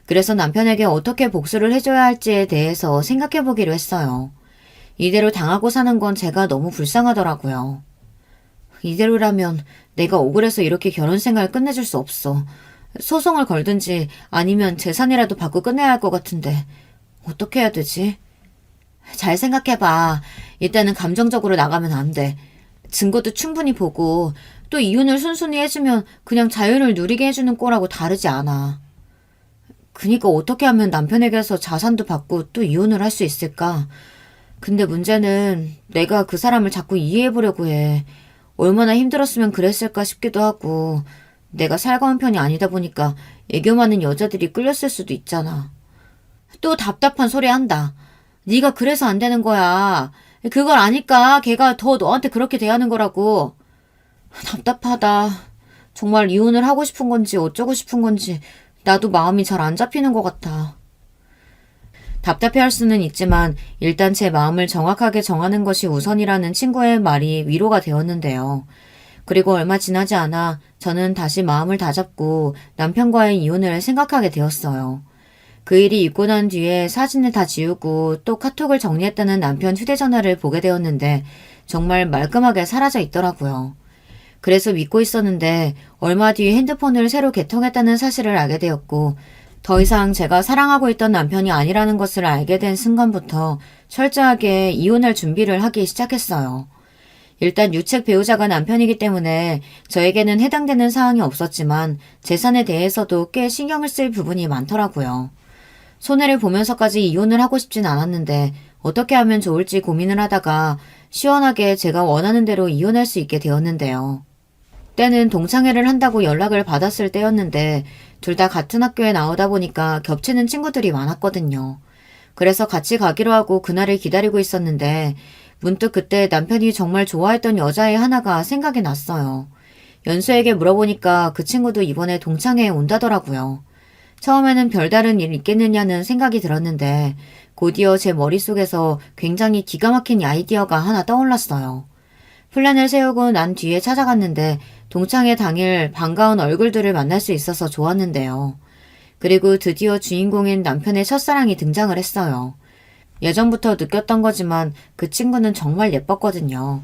그래서 남편에게 어떻게 복수를 해줘야 할지에 대해서 생각해보기로 했어요. 이대로 당하고 사는 건 제가 너무 불쌍하더라고요. 이대로라면 내가 억울해서 이렇게 결혼 생활 끝내줄 수 없어. 소송을 걸든지 아니면 재산이라도 받고 끝내야 할 것 같은데 어떻게 해야 되지? 잘 생각해봐. 이때는 감정적으로 나가면 안 돼. 증거도 충분히 보고 또 이혼을 순순히 해주면 그냥 자유를 누리게 해주는 꼴하고 다르지 않아. 그니까 어떻게 하면 남편에게서 자산도 받고 또 이혼을 할 수 있을까? 근데 문제는 내가 그 사람을 자꾸 이해해보려고 해. 얼마나 힘들었으면 그랬을까 싶기도 하고 내가 살가운 편이 아니다 보니까 애교 많은 여자들이 끌렸을 수도 있잖아. 또 답답한 소리 한다. 네가 그래서 안 되는 거야. 그걸 아니까 걔가 더 너한테 그렇게 대하는 거라고. 답답하다. 정말 이혼을 하고 싶은 건지 어쩌고 싶은 건지 나도 마음이 잘 안 잡히는 것 같아. 답답해할 수는 있지만 일단 제 마음을 정확하게 정하는 것이 우선이라는 친구의 말이 위로가 되었는데요. 그리고 얼마 지나지 않아 저는 다시 마음을 다잡고 남편과의 이혼을 생각하게 되었어요. 그 일이 있고 난 뒤에 사진을 다 지우고 또 카톡을 정리했다는 남편 휴대전화를 보게 되었는데 정말 말끔하게 사라져 있더라고요. 그래서 믿고 있었는데 얼마 뒤 핸드폰을 새로 개통했다는 사실을 알게 되었고 더 이상 제가 사랑하고 있던 남편이 아니라는 것을 알게 된 순간부터 철저하게 이혼할 준비를 하기 시작했어요. 일단 유책 배우자가 남편이기 때문에 저에게는 해당되는 사항이 없었지만 재산에 대해서도 꽤 신경을 쓸 부분이 많더라고요. 손해를 보면서까지 이혼을 하고 싶진 않았는데 어떻게 하면 좋을지 고민을 하다가 시원하게 제가 원하는 대로 이혼할 수 있게 되었는데요. 때는 동창회를 한다고 연락을 받았을 때였는데 둘 다 같은 학교에 나오다 보니까 겹치는 친구들이 많았거든요. 그래서 같이 가기로 하고 그날을 기다리고 있었는데 문득 그때 남편이 정말 좋아했던 여자애 하나가 생각이 났어요. 연수에게 물어보니까 그 친구도 이번에 동창회에 온다더라고요. 처음에는 별다른 일 있겠느냐는 생각이 들었는데 곧이어 제 머릿속에서 굉장히 기가 막힌 아이디어가 하나 떠올랐어요. 플랜을 세우고 난 뒤에 찾아갔는데 동창회 당일 반가운 얼굴들을 만날 수 있어서 좋았는데요. 그리고 드디어 주인공인 남편의 첫사랑이 등장을 했어요. 예전부터 느꼈던 거지만 그 친구는 정말 예뻤거든요.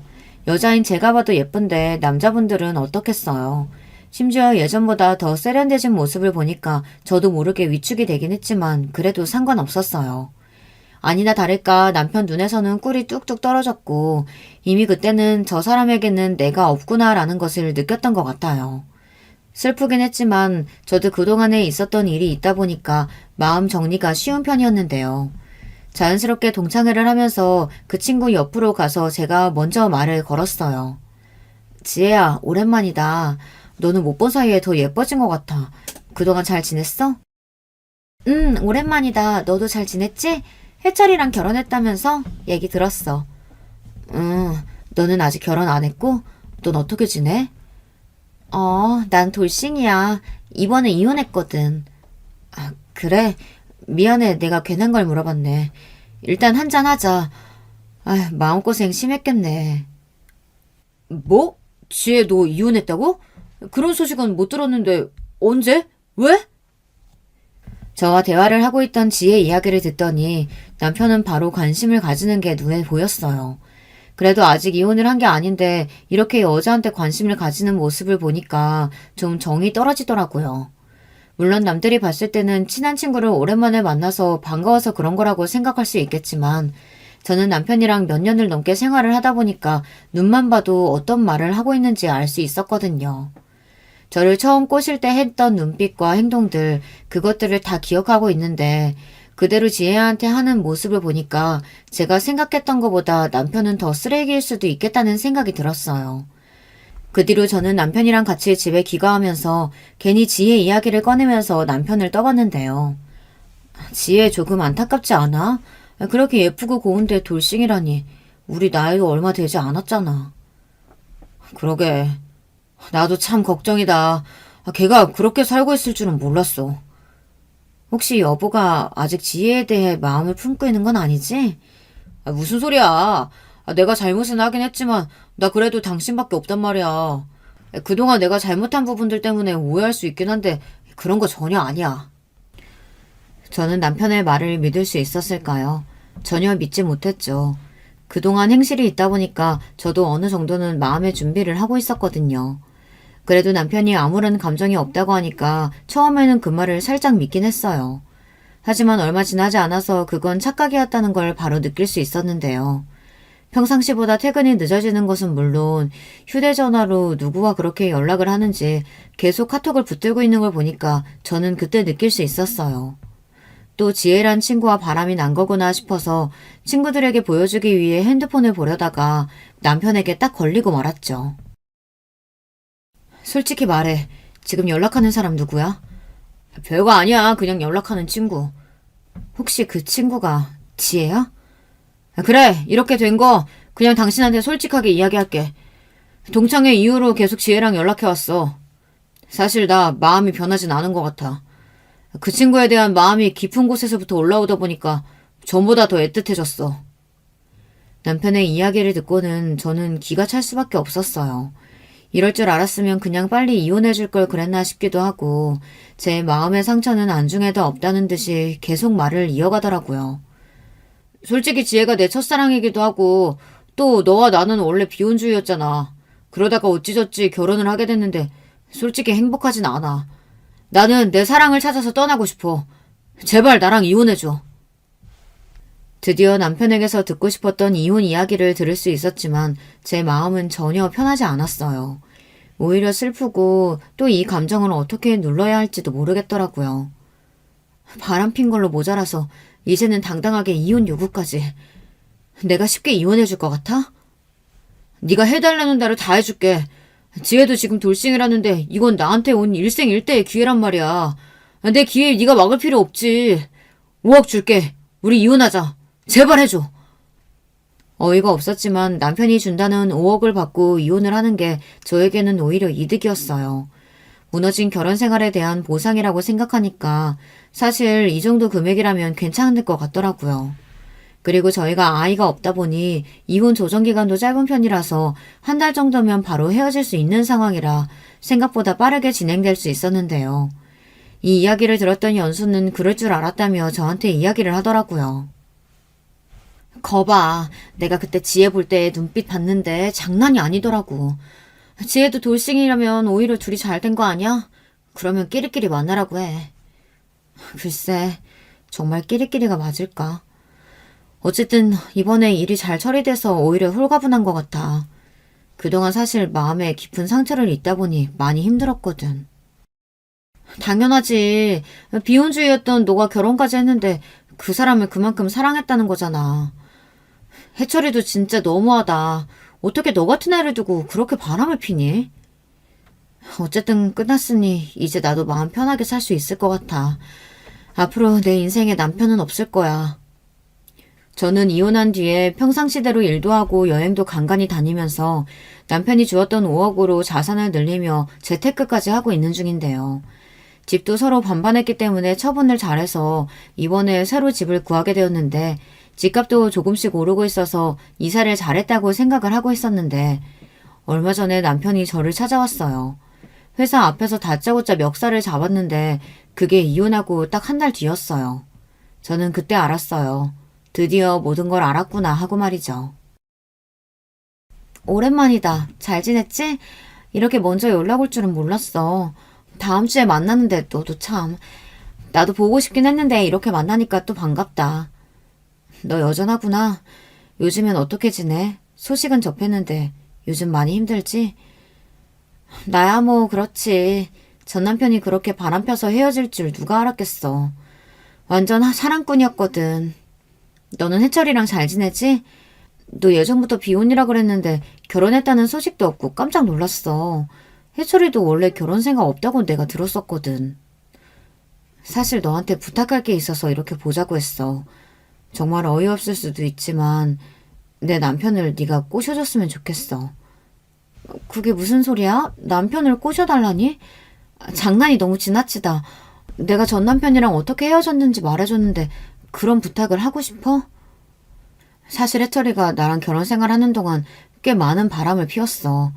여자인 제가 봐도 예쁜데 남자분들은 어떻겠어요. 심지어 예전보다 더 세련되진 모습을 보니까 저도 모르게 위축이 되긴 했지만 그래도 상관없었어요. 아니나 다를까 남편 눈에서는 꿀이 뚝뚝 떨어졌고 이미 그때는 저 사람에게는 내가 없구나라는 것을 느꼈던 것 같아요. 슬프긴 했지만 저도 그동안에 있었던 일이 있다 보니까 마음 정리가 쉬운 편이었는데요. 자연스럽게 동창회를 하면서 그 친구 옆으로 가서 제가 먼저 말을 걸었어요. 지혜야, 오랜만이다. 너는 못 본 사이에 더 예뻐진 것 같아. 그동안 잘 지냈어? 오랜만이다. 너도 잘 지냈지? 해철이랑 결혼했다면서? 얘기 들었어. 너는 아직 결혼 안 했고? 넌 어떻게 지내? 난 돌싱이야. 이번에 이혼했거든. 아, 그래? 미안해. 내가 괜한 걸 물어봤네. 일단 한잔 하자. 아, 마음고생 심했겠네. 뭐? 지혜 너 이혼했다고? 그런 소식은 못 들었는데 언제? 왜? 저와 대화를 하고 있던 지혜 이야기를 듣더니 남편은 바로 관심을 가지는 게 눈에 보였어요. 그래도 아직 이혼을 한 게 아닌데 이렇게 여자한테 관심을 가지는 모습을 보니까 좀 정이 떨어지더라고요. 물론 남들이 봤을 때는 친한 친구를 오랜만에 만나서 반가워서 그런 거라고 생각할 수 있겠지만 저는 남편이랑 몇 년을 넘게 생활을 하다 보니까 눈만 봐도 어떤 말을 하고 있는지 알 수 있었거든요. 저를 처음 꼬실 때 했던 눈빛과 행동들, 그것들을 다 기억하고 있는데 그대로 지혜한테 하는 모습을 보니까 제가 생각했던 것보다 남편은 더 쓰레기일 수도 있겠다는 생각이 들었어요. 그 뒤로 저는 남편이랑 같이 집에 귀가하면서 괜히 지혜 이야기를 꺼내면서 남편을 떠봤는데요. 지혜 조금 안타깝지 않아? 그렇게 예쁘고 고운데 돌싱이라니. 우리 나이도 얼마 되지 않았잖아. 그러게. 나도 참 걱정이다. 걔가 그렇게 살고 있을 줄은 몰랐어. 혹시 여보가 아직 지혜에 대해 마음을 품고 있는 건 아니지? 무슨 소리야. 내가 잘못은 하긴 했지만 나 그래도 당신밖에 없단 말이야. 그동안 내가 잘못한 부분들 때문에 오해할 수 있긴 한데 그런 거 전혀 아니야. 저는 남편의 말을 믿을 수 있었을까요? 전혀 믿지 못했죠. 그동안 행실이 있다 보니까 저도 어느 정도는 마음의 준비를 하고 있었거든요. 그래도 남편이 아무런 감정이 없다고 하니까 처음에는 그 말을 살짝 믿긴 했어요. 하지만 얼마 지나지 않아서 그건 착각이었다는 걸 바로 느낄 수 있었는데요. 평상시보다 퇴근이 늦어지는 것은 물론 휴대전화로 누구와 그렇게 연락을 하는지 계속 카톡을 붙들고 있는 걸 보니까 저는 그때 느낄 수 있었어요. 또 지혜란 친구와 바람이 난 거구나 싶어서 친구들에게 보여주기 위해 핸드폰을 보려다가 남편에게 딱 걸리고 말았죠. 솔직히 말해. 지금 연락하는 사람 누구야? 별거 아니야. 그냥 연락하는 친구. 혹시 그 친구가 지혜야? 그래. 이렇게 된 거 그냥 당신한테 솔직하게 이야기할게. 동창회 이후로 계속 지혜랑 연락해왔어. 사실 나 마음이 변하진 않은 것 같아. 그 친구에 대한 마음이 깊은 곳에서부터 올라오다 보니까 전보다 더 애틋해졌어. 남편의 이야기를 듣고는 저는 기가 찰 수밖에 없었어요. 이럴 줄 알았으면 그냥 빨리 이혼해줄 걸 그랬나 싶기도 하고 제 마음의 상처는 안중에도 없다는 듯이 계속 말을 이어가더라고요. 솔직히 지혜가 내 첫사랑이기도 하고 또 너와 나는 원래 비혼주의였잖아. 그러다가 어찌저찌 결혼을 하게 됐는데 솔직히 행복하진 않아. 나는 내 사랑을 찾아서 떠나고 싶어. 제발 나랑 이혼해줘. 드디어 남편에게서 듣고 싶었던 이혼 이야기를 들을 수 있었지만 제 마음은 전혀 편하지 않았어요. 오히려 슬프고 또 이 감정을 어떻게 눌러야 할지도 모르겠더라고요. 바람핀 걸로 모자라서 이제는 당당하게 이혼 요구까지. 내가 쉽게 이혼해줄 것 같아? 네가 해달라는 대로 다 해줄게. 지혜도 지금 돌싱이라는데 이건 나한테 온 일생일대의 기회란 말이야. 내 기회 네가 막을 필요 없지. 5억 줄게. 우리 이혼하자. 제발 해줘. 어이가 없었지만 남편이 준다는 5억을 받고 이혼을 하는 게 저에게는 오히려 이득이었어요. 무너진 결혼 생활에 대한 보상이라고 생각하니까 사실 이 정도 금액이라면 괜찮을 것 같더라고요. 그리고 저희가 아이가 없다 보니 이혼 조정 기간도 짧은 편이라서 한 달 정도면 바로 헤어질 수 있는 상황이라 생각보다 빠르게 진행될 수 있었는데요. 이 이야기를 들었던 연수는 그럴 줄 알았다며 저한테 이야기를 하더라고요. 거봐, 내가 그때 지혜 볼 때 눈빛 봤는데 장난이 아니더라고. 지혜도 돌싱이라면 오히려 둘이 잘 된 거 아니야? 그러면 끼리끼리 만나라고 해. 글쎄, 정말 끼리끼리가 맞을까? 어쨌든 이번에 일이 잘 처리돼서 오히려 홀가분한 것 같아. 그동안 사실 마음에 깊은 상처를 입다 보니 많이 힘들었거든. 당연하지. 비혼주의였던 너가 결혼까지 했는데 그 사람을 그만큼 사랑했다는 거잖아. 해철이도 진짜 너무하다. 어떻게 너 같은 애를 두고 그렇게 바람을 피니? 어쨌든 끝났으니 이제 나도 마음 편하게 살 수 있을 것 같아. 앞으로 내 인생에 남편은 없을 거야. 저는 이혼한 뒤에 평상시대로 일도 하고 여행도 간간히 다니면서 남편이 주었던 5억으로 자산을 늘리며 재테크까지 하고 있는 중인데요. 집도 서로 반반했기 때문에 처분을 잘해서 이번에 새로 집을 구하게 되었는데 집값도 조금씩 오르고 있어서 이사를 잘했다고 생각을 하고 있었는데 얼마 전에 남편이 저를 찾아왔어요. 회사 앞에서 다짜고짜 멱살을 잡았는데 그게 이혼하고 딱 한 달 뒤였어요. 저는 그때 알았어요. 드디어 모든 걸 알았구나 하고 말이죠. 오랜만이다. 잘 지냈지? 이렇게 먼저 연락 올 줄은 몰랐어. 다음 주에 만나는데 너도 참. 나도 보고 싶긴 했는데 이렇게 만나니까 또 반갑다. 너 여전하구나. 요즘엔 어떻게 지내? 소식은 접했는데 요즘 많이 힘들지? 나야 뭐 그렇지. 전 남편이 그렇게 바람 펴서 헤어질 줄 누가 알았겠어. 완전 사랑꾼이었거든. 너는 해철이랑 잘 지내지? 너 예전부터 비혼이라 그랬는데 결혼했다는 소식도 없고 깜짝 놀랐어. 해철이도 원래 결혼 생각 없다고 내가 들었었거든. 사실 너한테 부탁할 게 있어서 이렇게 보자고 했어. 정말 어이없을 수도 있지만 내 남편을 네가 꼬셔줬으면 좋겠어. 그게 무슨 소리야? 남편을 꼬셔달라니? 장난이 너무 지나치다. 내가 전 남편이랑 어떻게 헤어졌는지 말해줬는데 그런 부탁을 하고 싶어? 사실 해철이가 나랑 결혼 생활하는 동안 꽤 많은 바람을 피웠어.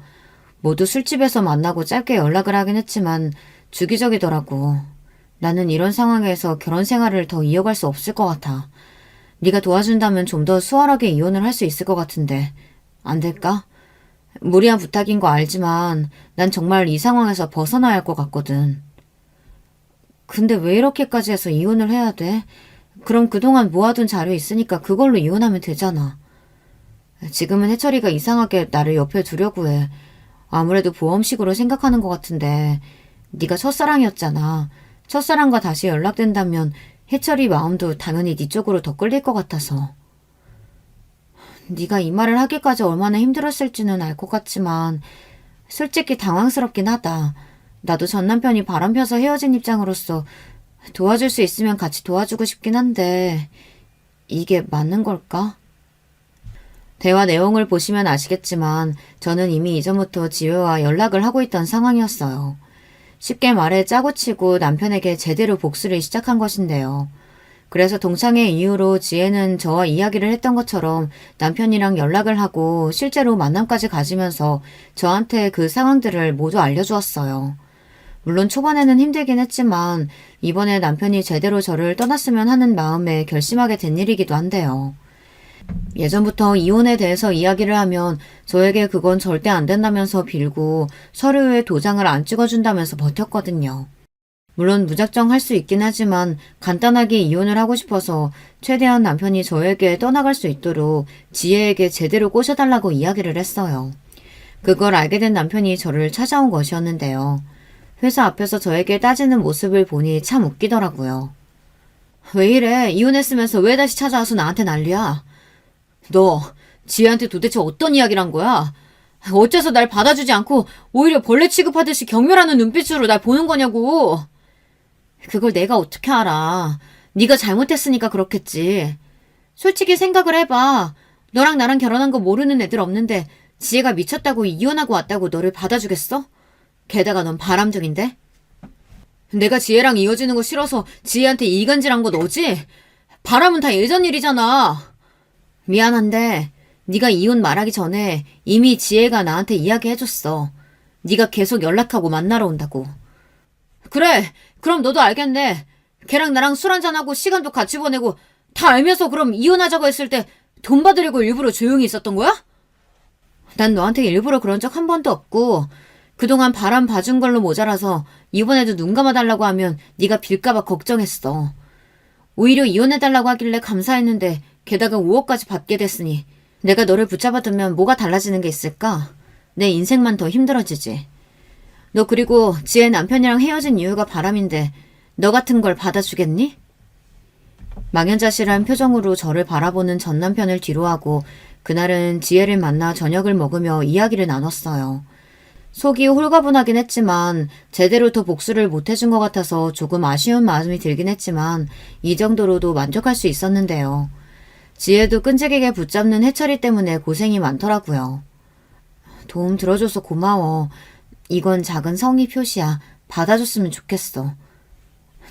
모두 술집에서 만나고 짧게 연락을 하긴 했지만 주기적이더라고. 나는 이런 상황에서 결혼 생활을 더 이어갈 수 없을 것 같아. 네가 도와준다면 좀 더 수월하게 이혼을 할 수 있을 것 같은데 안 될까? 무리한 부탁인 거 알지만 난 정말 이 상황에서 벗어나야 할 것 같거든. 근데 왜 이렇게까지 해서 이혼을 해야 돼? 그럼 그동안 모아둔 자료 있으니까 그걸로 이혼하면 되잖아. 지금은 해철이가 이상하게 나를 옆에 두려고 해. 아무래도 보험식으로 생각하는 것 같은데 네가 첫사랑이었잖아. 첫사랑과 다시 연락된다면 해철이 마음도 당연히 네 쪽으로 더 끌릴 것 같아서. 네가 이 말을 하기까지 얼마나 힘들었을지는 알 것 같지만 솔직히 당황스럽긴 하다. 나도 전 남편이 바람 펴서 헤어진 입장으로서 도와줄 수 있으면 같이 도와주고 싶긴 한데 이게 맞는 걸까? 대화 내용을 보시면 아시겠지만 저는 이미 이전부터 지혜와 연락을 하고 있던 상황이었어요. 쉽게 말해 짜고 치고 남편에게 제대로 복수를 시작한 것인데요. 그래서 동창회 이후로 지혜는 저와 이야기를 했던 것처럼 남편이랑 연락을 하고 실제로 만남까지 가지면서 저한테 그 상황들을 모두 알려주었어요. 물론 초반에는 힘들긴 했지만 이번에 남편이 제대로 저를 떠났으면 하는 마음에 결심하게 된 일이기도 한데요. 예전부터 이혼에 대해서 이야기를 하면 저에게 그건 절대 안 된다면서 빌고 서류에 도장을 안 찍어준다면서 버텼거든요. 물론 무작정 할 수 있긴 하지만 간단하게 이혼을 하고 싶어서 최대한 남편이 저에게 떠나갈 수 있도록 지혜에게 제대로 꼬셔달라고 이야기를 했어요. 그걸 알게 된 남편이 저를 찾아온 것이었는데요. 회사 앞에서 저에게 따지는 모습을 보니 참 웃기더라고요. 왜 이래? 이혼했으면서 왜 다시 찾아와서 나한테 난리야? 너 지혜한테 도대체 어떤 이야기를 한 거야? 어째서 날 받아주지 않고 오히려 벌레 취급하듯이 경멸하는 눈빛으로 날 보는 거냐고. 그걸 내가 어떻게 알아. 네가 잘못했으니까 그렇겠지. 솔직히 생각을 해봐. 너랑 나랑 결혼한 거 모르는 애들 없는데 지혜가 미쳤다고 이혼하고 왔다고 너를 받아주겠어? 게다가 넌 바람둥인데? 내가 지혜랑 이어지는 거 싫어서 지혜한테 이간질한 거 너지? 바람은 다 예전 일이잖아. 미안한데 네가 이혼 말하기 전에 이미 지혜가 나한테 이야기해줬어. 네가 계속 연락하고 만나러 온다고. 그래, 그럼 너도 알겠네. 걔랑 나랑 술 한잔하고 시간도 같이 보내고 다 알면서 그럼 이혼하자고 했을 때 돈 받으려고 일부러 조용히 있었던 거야? 난 너한테 일부러 그런 적 한 번도 없고 그동안 바람 봐준 걸로 모자라서 이번에도 눈 감아달라고 하면 네가 빌까봐 걱정했어. 오히려 이혼해달라고 하길래 감사했는데 게다가 5억까지 받게 됐으니 내가 너를 붙잡아두면 뭐가 달라지는 게 있을까? 내 인생만 더 힘들어지지. 너 그리고 지혜 남편이랑 헤어진 이유가 바람인데 너 같은 걸 받아주겠니? 망연자실한 표정으로 저를 바라보는 전 남편을 뒤로하고 그날은 지혜를 만나 저녁을 먹으며 이야기를 나눴어요. 속이 홀가분하긴 했지만 제대로 더 복수를 못해준 것 같아서 조금 아쉬운 마음이 들긴 했지만 이 정도로도 만족할 수 있었는데요. 지혜도 끈질기게 붙잡는 해철이 때문에 고생이 많더라고요. 도움 들어줘서 고마워. 이건 작은 성의 표시야. 받아줬으면 좋겠어.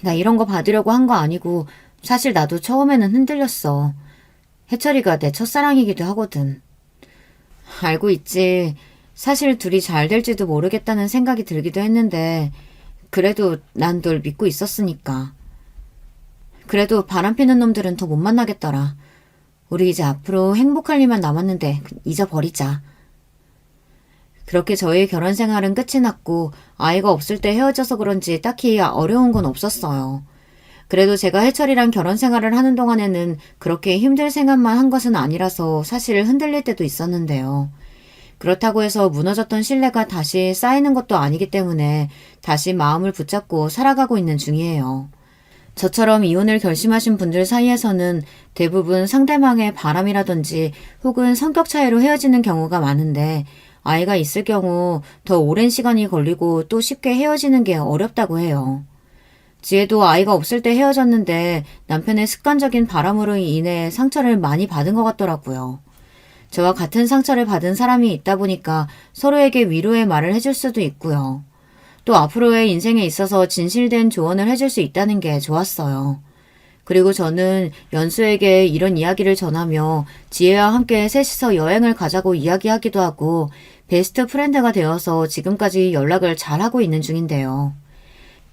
나 이런 거 받으려고 한 거 아니고 사실 나도 처음에는 흔들렸어. 해철이가 내 첫사랑이기도 하거든. 알고 있지. 사실 둘이 잘 될지도 모르겠다는 생각이 들기도 했는데 그래도 난 널 믿고 있었으니까. 그래도 바람피는 놈들은 더 못 만나겠더라. 우리 이제 앞으로 행복할 일만 남았는데 잊어버리자. 그렇게 저희 결혼 생활은 끝이 났고 아이가 없을 때 헤어져서 그런지 딱히 어려운 건 없었어요. 그래도 제가 해철이랑 결혼 생활을 하는 동안에는 그렇게 힘들 생각만 한 것은 아니라서 사실 흔들릴 때도 있었는데요. 그렇다고 해서 무너졌던 신뢰가 다시 쌓이는 것도 아니기 때문에 다시 마음을 붙잡고 살아가고 있는 중이에요. 저처럼 이혼을 결심하신 분들 사이에서는 대부분 상대방의 바람이라든지 혹은 성격 차이로 헤어지는 경우가 많은데 아이가 있을 경우 더 오랜 시간이 걸리고 또 쉽게 헤어지는 게 어렵다고 해요. 지혜도 아이가 없을 때 헤어졌는데 남편의 습관적인 바람으로 인해 상처를 많이 받은 것 같더라고요. 저와 같은 상처를 받은 사람이 있다 보니까 서로에게 위로의 말을 해줄 수도 있고요. 또 앞으로의 인생에 있어서 진실된 조언을 해줄 수 있다는 게 좋았어요. 그리고 저는 연수에게 이런 이야기를 전하며 지혜와 함께 셋이서 여행을 가자고 이야기하기도 하고 베스트 프렌드가 되어서 지금까지 연락을 잘하고 있는 중인데요.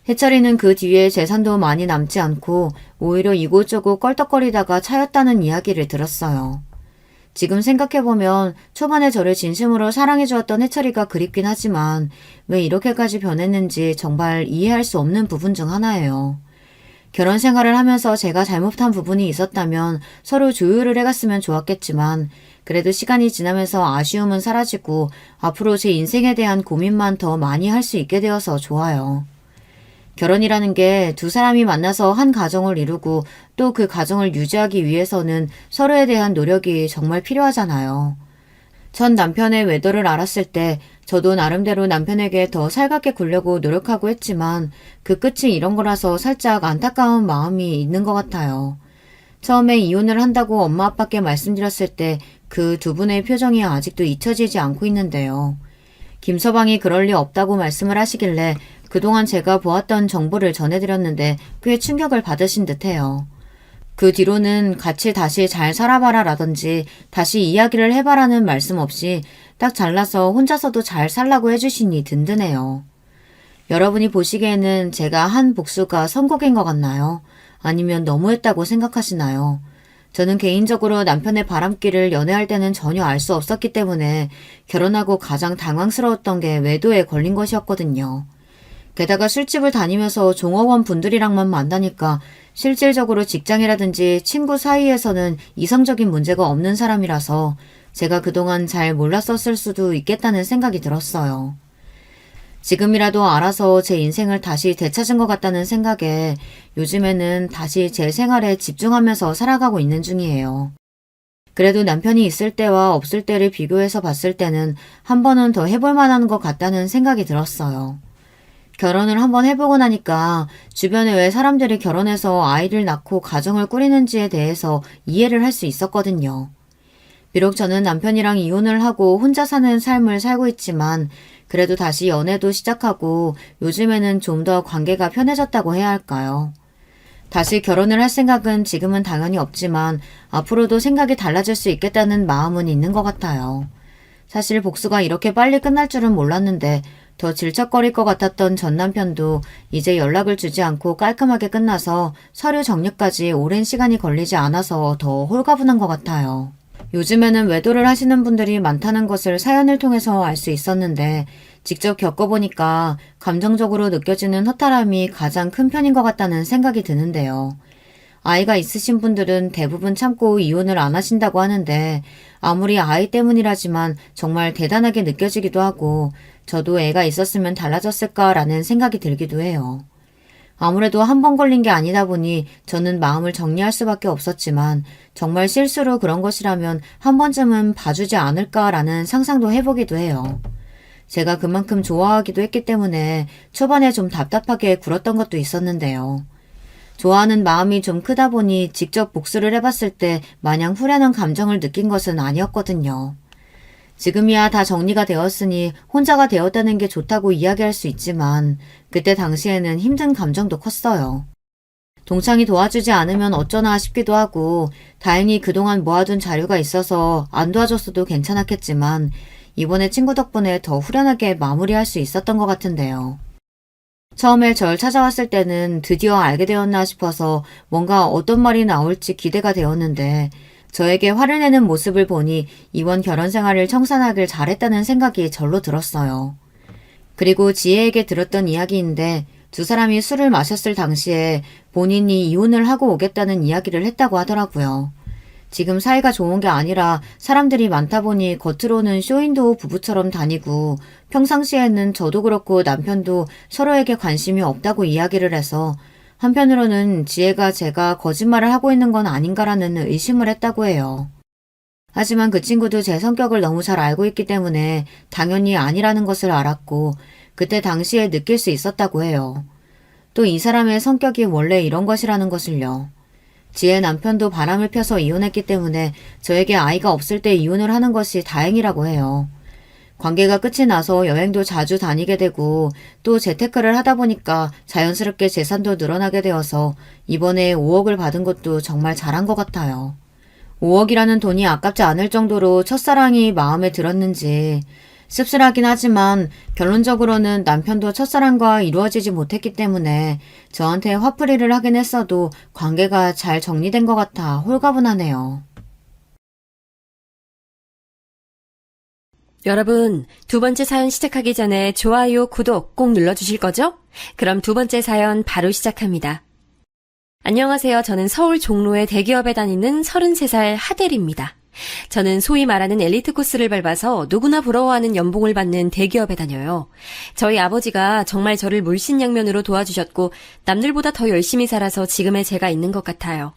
해철이는 그 뒤에 재산도 많이 남지 않고 오히려 이곳저곳 껄떡거리다가 차였다는 이야기를 들었어요. 지금 생각해보면 초반에 저를 진심으로 사랑해주었던 해철이가 그립긴 하지만 왜 이렇게까지 변했는지 정말 이해할 수 없는 부분 중 하나예요. 결혼 생활을 하면서 제가 잘못한 부분이 있었다면 서로 조율을 해갔으면 좋았겠지만 그래도 시간이 지나면서 아쉬움은 사라지고 앞으로 제 인생에 대한 고민만 더 많이 할 수 있게 되어서 좋아요. 결혼이라는 게 두 사람이 만나서 한 가정을 이루고 또 그 가정을 유지하기 위해서는 서로에 대한 노력이 정말 필요하잖아요. 전 남편의 외도를 알았을 때 저도 나름대로 남편에게 더 살갑게 굴려고 노력하고 했지만 그 끝이 이런 거라서 살짝 안타까운 마음이 있는 것 같아요. 처음에 이혼을 한다고 엄마 아빠께 말씀드렸을 때 그 두 분의 표정이 아직도 잊혀지지 않고 있는데요. 김서방이 그럴 리 없다고 말씀을 하시길래 그동안 제가 보았던 정보를 전해드렸는데 꽤 충격을 받으신 듯해요. 그 뒤로는 같이 다시 잘 살아봐라 라든지 다시 이야기를 해봐라는 말씀 없이 딱 잘라서 혼자서도 잘 살라고 해주시니 든든해요. 여러분이 보시기에는 제가 한 복수가 선곡인 것 같나요? 아니면 너무했다고 생각하시나요? 저는 개인적으로 남편의 바람길을 연애할 때는 전혀 알 수 없었기 때문에 결혼하고 가장 당황스러웠던 게 외도에 걸린 것이었거든요. 게다가 술집을 다니면서 종업원 분들이랑만 만나니까 실질적으로 직장이라든지 친구 사이에서는 이성적인 문제가 없는 사람이라서 제가 그동안 잘 몰랐었을 수도 있겠다는 생각이 들었어요. 지금이라도 알아서 제 인생을 다시 되찾은 것 같다는 생각에 요즘에는 다시 제 생활에 집중하면서 살아가고 있는 중이에요. 그래도 남편이 있을 때와 없을 때를 비교해서 봤을 때는 한 번은 더 해볼 만한 것 같다는 생각이 들었어요. 결혼을 한번 해보고 나니까 주변에 왜 사람들이 결혼해서 아이를 낳고 가정을 꾸리는지에 대해서 이해를 할 수 있었거든요. 비록 저는 남편이랑 이혼을 하고 혼자 사는 삶을 살고 있지만 그래도 다시 연애도 시작하고 요즘에는 좀 더 관계가 편해졌다고 해야 할까요? 다시 결혼을 할 생각은 지금은 당연히 없지만 앞으로도 생각이 달라질 수 있겠다는 마음은 있는 것 같아요. 사실 복수가 이렇게 빨리 끝날 줄은 몰랐는데 더 질척거릴 것 같았던 전 남편도 이제 연락을 주지 않고 깔끔하게 끝나서 서류 정리까지 오랜 시간이 걸리지 않아서 더 홀가분한 것 같아요. 요즘에는 외도를 하시는 분들이 많다는 것을 사연을 통해서 알 수 있었는데 직접 겪어보니까 감정적으로 느껴지는 허탈함이 가장 큰 편인 것 같다는 생각이 드는데요. 아이가 있으신 분들은 대부분 참고 이혼을 안 하신다고 하는데 아무리 아이 때문이라지만 정말 대단하게 느껴지기도 하고 저도 애가 있었으면 달라졌을까라는 생각이 들기도 해요. 아무래도 한 번 걸린 게 아니다 보니 저는 마음을 정리할 수밖에 없었지만 정말 실수로 그런 것이라면 한 번쯤은 봐주지 않을까라는 상상도 해보기도 해요. 제가 그만큼 좋아하기도 했기 때문에 초반에 좀 답답하게 굴었던 것도 있었는데요. 좋아하는 마음이 좀 크다 보니 직접 복수를 해봤을 때 마냥 후련한 감정을 느낀 것은 아니었거든요. 지금이야 다 정리가 되었으니 혼자가 되었다는 게 좋다고 이야기할 수 있지만 그때 당시에는 힘든 감정도 컸어요. 동창이 도와주지 않으면 어쩌나 싶기도 하고 다행히 그동안 모아둔 자료가 있어서 안 도와줬어도 괜찮았겠지만 이번에 친구 덕분에 더 후련하게 마무리할 수 있었던 것 같은데요. 처음에 절 찾아왔을 때는 드디어 알게 되었나 싶어서 뭔가 어떤 말이 나올지 기대가 되었는데 저에게 화를 내는 모습을 보니 이번 결혼 생활을 청산하길 잘했다는 생각이 절로 들었어요. 그리고 지혜에게 들었던 이야기인데 두 사람이 술을 마셨을 당시에 본인이 이혼을 하고 오겠다는 이야기를 했다고 하더라고요. 지금 사이가 좋은 게 아니라 사람들이 많다 보니 겉으로는 쇼윈도우 부부처럼 다니고 평상시에는 저도 그렇고 남편도 서로에게 관심이 없다고 이야기를 해서 한편으로는 지혜가 제가 거짓말을 하고 있는 건 아닌가라는 의심을 했다고 해요. 하지만 그 친구도 제 성격을 너무 잘 알고 있기 때문에 당연히 아니라는 것을 알았고 그때 당시에 느낄 수 있었다고 해요. 또 이 사람의 성격이 원래 이런 것이라는 것을요. 지혜 남편도 바람을 펴서 이혼했기 때문에 저에게 아이가 없을 때 이혼을 하는 것이 다행이라고 해요. 관계가 끝이 나서 여행도 자주 다니게 되고 또 재테크를 하다 보니까 자연스럽게 재산도 늘어나게 되어서 이번에 5억을 받은 것도 정말 잘한 것 같아요. 5억이라는 돈이 아깝지 않을 정도로 첫사랑이 마음에 들었는지 씁쓸하긴 하지만 결론적으로는 남편도 첫사랑과 이루어지지 못했기 때문에 저한테 화풀이를 하긴 했어도 관계가 잘 정리된 것 같아 홀가분하네요. 여러분, 두 번째 사연 시작하기 전에 좋아요, 구독 꼭 눌러주실 거죠? 그럼 두 번째 사연 바로 시작합니다. 안녕하세요. 저는 서울 종로의 대기업에 다니는 33살 하델입니다. 저는 소위 말하는 엘리트 코스를 밟아서 누구나 부러워하는 연봉을 받는 대기업에 다녀요. 저희 아버지가 정말 저를 물신양면으로 도와주셨고 남들보다 더 열심히 살아서 지금의 제가 있는 것 같아요.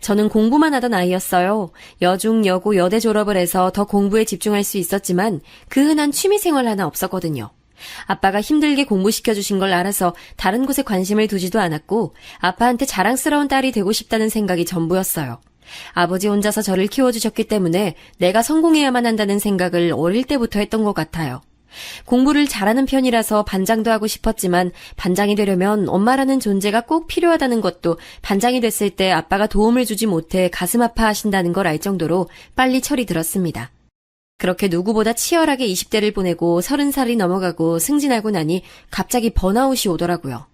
저는 공부만 하던 아이였어요. 여중, 여고, 여대 졸업을 해서 더 공부에 집중할 수 있었지만 그 흔한 취미생활 하나 없었거든요. 아빠가 힘들게 공부시켜주신 걸 알아서 다른 곳에 관심을 두지도 않았고 아빠한테 자랑스러운 딸이 되고 싶다는 생각이 전부였어요. 아버지 혼자서 저를 키워주셨기 때문에 내가 성공해야만 한다는 생각을 어릴 때부터 했던 것 같아요. 공부를 잘하는 편이라서 반장도 하고 싶었지만 반장이 되려면 엄마라는 존재가 꼭 필요하다는 것도 반장이 됐을 때 아빠가 도움을 주지 못해 가슴 아파하신다는 걸 알 정도로 빨리 철이 들었습니다. 그렇게 누구보다 치열하게 20대를 보내고 30살이 넘어가고 승진하고 나니 갑자기 번아웃이 오더라고요.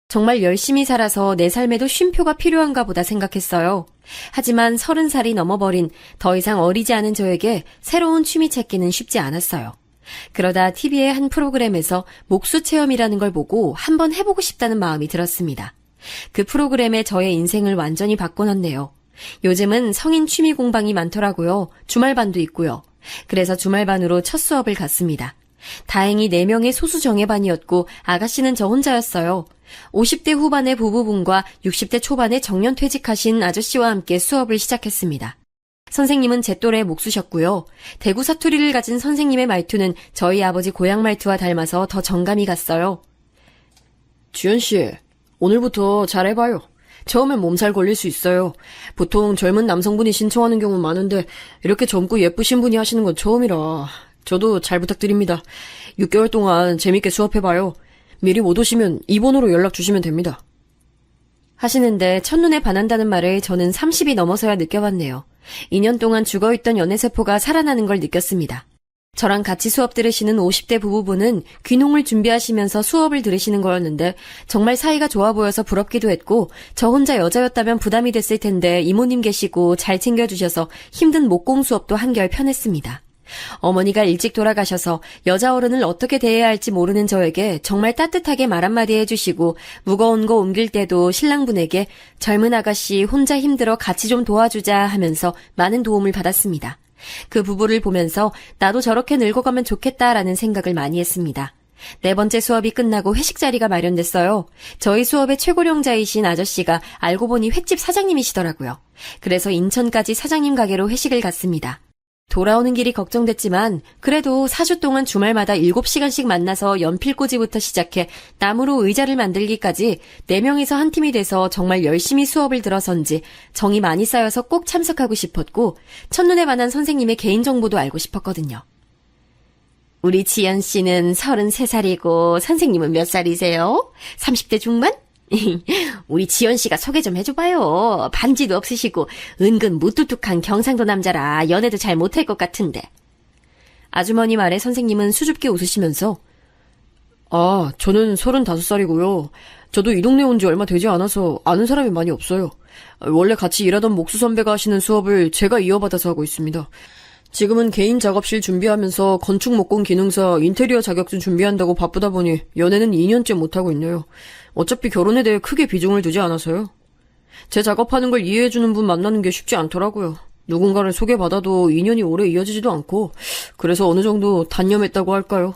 정말 열심히 살아서 내 삶에도 쉼표가 필요한가 보다 생각했어요. 하지만 30살이 넘어버린 더 이상 어리지 않은 저에게 새로운 취미 찾기는 쉽지 않았어요. 그러다 TV의 한 프로그램에서 목수 체험이라는 걸 보고 한번 해보고 싶다는 마음이 들었습니다. 그 프로그램에 저의 인생을 완전히 바꿔놨네요. 요즘은 성인 취미 공방이 많더라고요. 주말반도 있고요. 그래서 주말반으로 첫 수업을 갔습니다. 다행히 4명의 소수 정예반이었고 아가씨는 저 혼자였어요. 50대 후반의 부부분과 60대 초반의 정년퇴직하신 아저씨와 함께 수업을 시작했습니다. 선생님은 제 또래 목수셨고요. 대구 사투리를 가진 선생님의 말투는 저희 아버지 고향 말투와 닮아서 더 정감이 갔어요. 주연씨, 오늘부터 잘해봐요. 처음엔 몸살 걸릴 수 있어요. 보통 젊은 남성분이 신청하는 경우 많은데 이렇게 젊고 예쁘신 분이 하시는 건 처음이라 저도 잘 부탁드립니다. 6개월 동안 재밌게 수업해봐요. 미리 못 오시면 이 번호로 연락 주시면 됩니다. 하시는데 첫눈에 반한다는 말을 저는 30이 넘어서야 느껴봤네요. 2년 동안 죽어있던 연애세포가 살아나는 걸 느꼈습니다. 저랑 같이 수업 들으시는 50대 부부분은 귀농을 준비하시면서 수업을 들으시는 거였는데 정말 사이가 좋아 보여서 부럽기도 했고 저 혼자 여자였다면 부담이 됐을 텐데 이모님 계시고 잘 챙겨주셔서 힘든 목공 수업도 한결 편했습니다. 어머니가 일찍 돌아가셔서 여자 어른을 어떻게 대해야 할지 모르는 저에게 정말 따뜻하게 말 한마디 해주시고 무거운 거 옮길 때도 신랑분에게 젊은 아가씨 혼자 힘들어 같이 좀 도와주자 하면서 많은 도움을 받았습니다. 그 부부를 보면서 나도 저렇게 늙어가면 좋겠다라는 생각을 많이 했습니다. 4번째 수업이 끝나고 회식 자리가 마련됐어요. 저희 수업의 최고령자이신 아저씨가 알고 보니 횟집 사장님이시더라고요. 그래서 인천까지 사장님 가게로 회식을 갔습니다. 돌아오는 길이 걱정됐지만 그래도 4주 동안 주말마다 7시간씩 만나서 연필꽂이부터 시작해 나무로 의자를 만들기까지 4명이서 한 팀이 돼서 정말 열심히 수업을 들어선지 정이 많이 쌓여서 꼭 참석하고 싶었고 첫눈에 반한 선생님의 개인정보도 알고 싶었거든요. 우리 지연 씨는 33살이고 선생님은 몇 살이세요? 30대 중반? 우리 지연 씨가 소개 좀 해줘봐요. 반지도 없으시고 은근 무뚝뚝한 경상도 남자라 연애도 잘 못할 것 같은데. 아주머니 말에 선생님은 수줍게 웃으시면서 저는 35살이고요. 저도 이 동네 온 지 얼마 되지 않아서 아는 사람이 많이 없어요. 원래 같이 일하던 목수 선배가 하시는 수업을 제가 이어받아서 하고 있습니다. 지금은 개인 작업실 준비하면서 건축 목공 기능사 인테리어 자격증 준비한다고 바쁘다 보니 연애는 2년째 못하고 있네요. 어차피 결혼에 대해 크게 비중을 두지 않아서요. 제 작업하는 걸 이해해주는 분 만나는 게 쉽지 않더라고요. 누군가를 소개받아도 인연이 오래 이어지지도 않고, 그래서 어느 정도 단념했다고 할까요?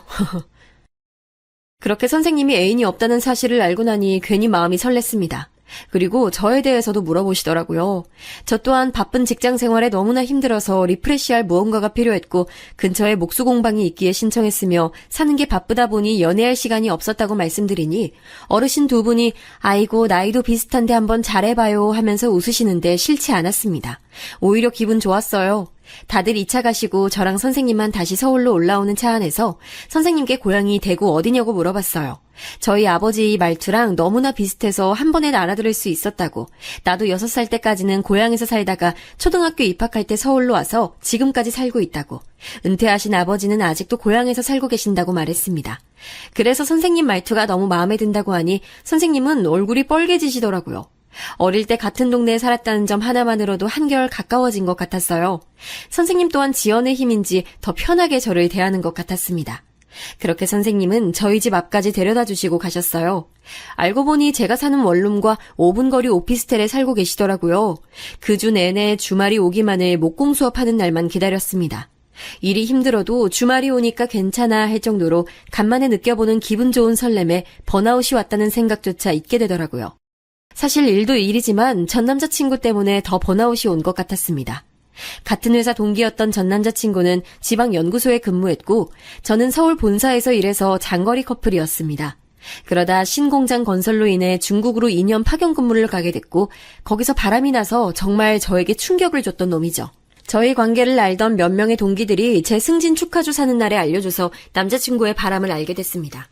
그렇게 선생님이 애인이 없다는 사실을 알고 나니 괜히 마음이 설렜습니다. 그리고 저에 대해서도 물어보시더라고요. 저 또한 바쁜 직장 생활에 너무나 힘들어서 리프레시할 무언가가 필요했고 근처에 목수 공방이 있기에 신청했으며 사는 게 바쁘다 보니 연애할 시간이 없었다고 말씀드리니 어르신 두 분이 아이고 나이도 비슷한데 한번 잘해봐요 하면서 웃으시는데 싫지 않았습니다. 오히려 기분 좋았어요. 다들 2차 가시고 저랑 선생님만 다시 서울로 올라오는 차 안에서 선생님께 고향이 대구 어디냐고 물어봤어요. 저희 아버지 말투랑 너무나 비슷해서 한 번에 알아들을 수 있었다고. 나도 6살 때까지는 고향에서 살다가 초등학교 입학할 때 서울로 와서 지금까지 살고 있다고. 은퇴하신 아버지는 아직도 고향에서 살고 계신다고 말했습니다. 그래서 선생님 말투가 너무 마음에 든다고 하니 선생님은 얼굴이 뻘개지시더라고요. 어릴 때 같은 동네에 살았다는 점 하나만으로도 한결 가까워진 것 같았어요. 선생님 또한 지연의 힘인지 더 편하게 저를 대하는 것 같았습니다. 그렇게 선생님은 저희 집 앞까지 데려다 주시고 가셨어요. 알고 보니 제가 사는 원룸과 5분 거리 오피스텔에 살고 계시더라고요. 그 주 내내 주말이 오기만을 목공 수업하는 날만 기다렸습니다. 일이 힘들어도 주말이 오니까 괜찮아 할 정도로 간만에 느껴보는 기분 좋은 설렘에 번아웃이 왔다는 생각조차 잊게 되더라고요. 사실 일도 일이지만 전 남자친구 때문에 더 번아웃이 온 것 같았습니다. 같은 회사 동기였던 전 남자친구는 지방 연구소에 근무했고 저는 서울 본사에서 일해서 장거리 커플이었습니다. 그러다 신공장 건설로 인해 중국으로 2년 파견 근무를 가게 됐고 거기서 바람이 나서 정말 저에게 충격을 줬던 놈이죠. 저희 관계를 알던 몇 명의 동기들이 제 승진 축하주 사는 날에 알려줘서 남자친구의 바람을 알게 됐습니다.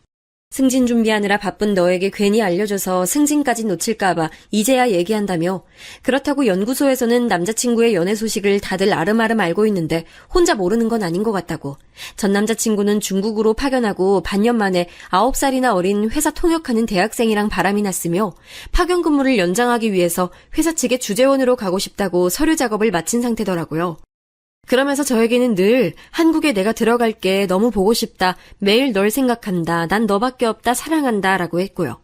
승진 준비하느라 바쁜 너에게 괜히 알려줘서 승진까지 놓칠까봐 이제야 얘기한다며 그렇다고 연구소에서는 남자친구의 연애 소식을 다들 아름아름 알고 있는데 혼자 모르는 건 아닌 것 같다고. 전 남자친구는 중국으로 파견하고 반년 만에 9살이나 어린 회사 통역하는 대학생이랑 바람이 났으며 파견 근무를 연장하기 위해서 회사 측의 주재원으로 가고 싶다고 서류 작업을 마친 상태더라고요. 그러면서 저에게는 늘 한국에 내가 들어갈게 너무 보고 싶다 매일 널 생각한다 난 너밖에 없다 사랑한다 라고 했고요.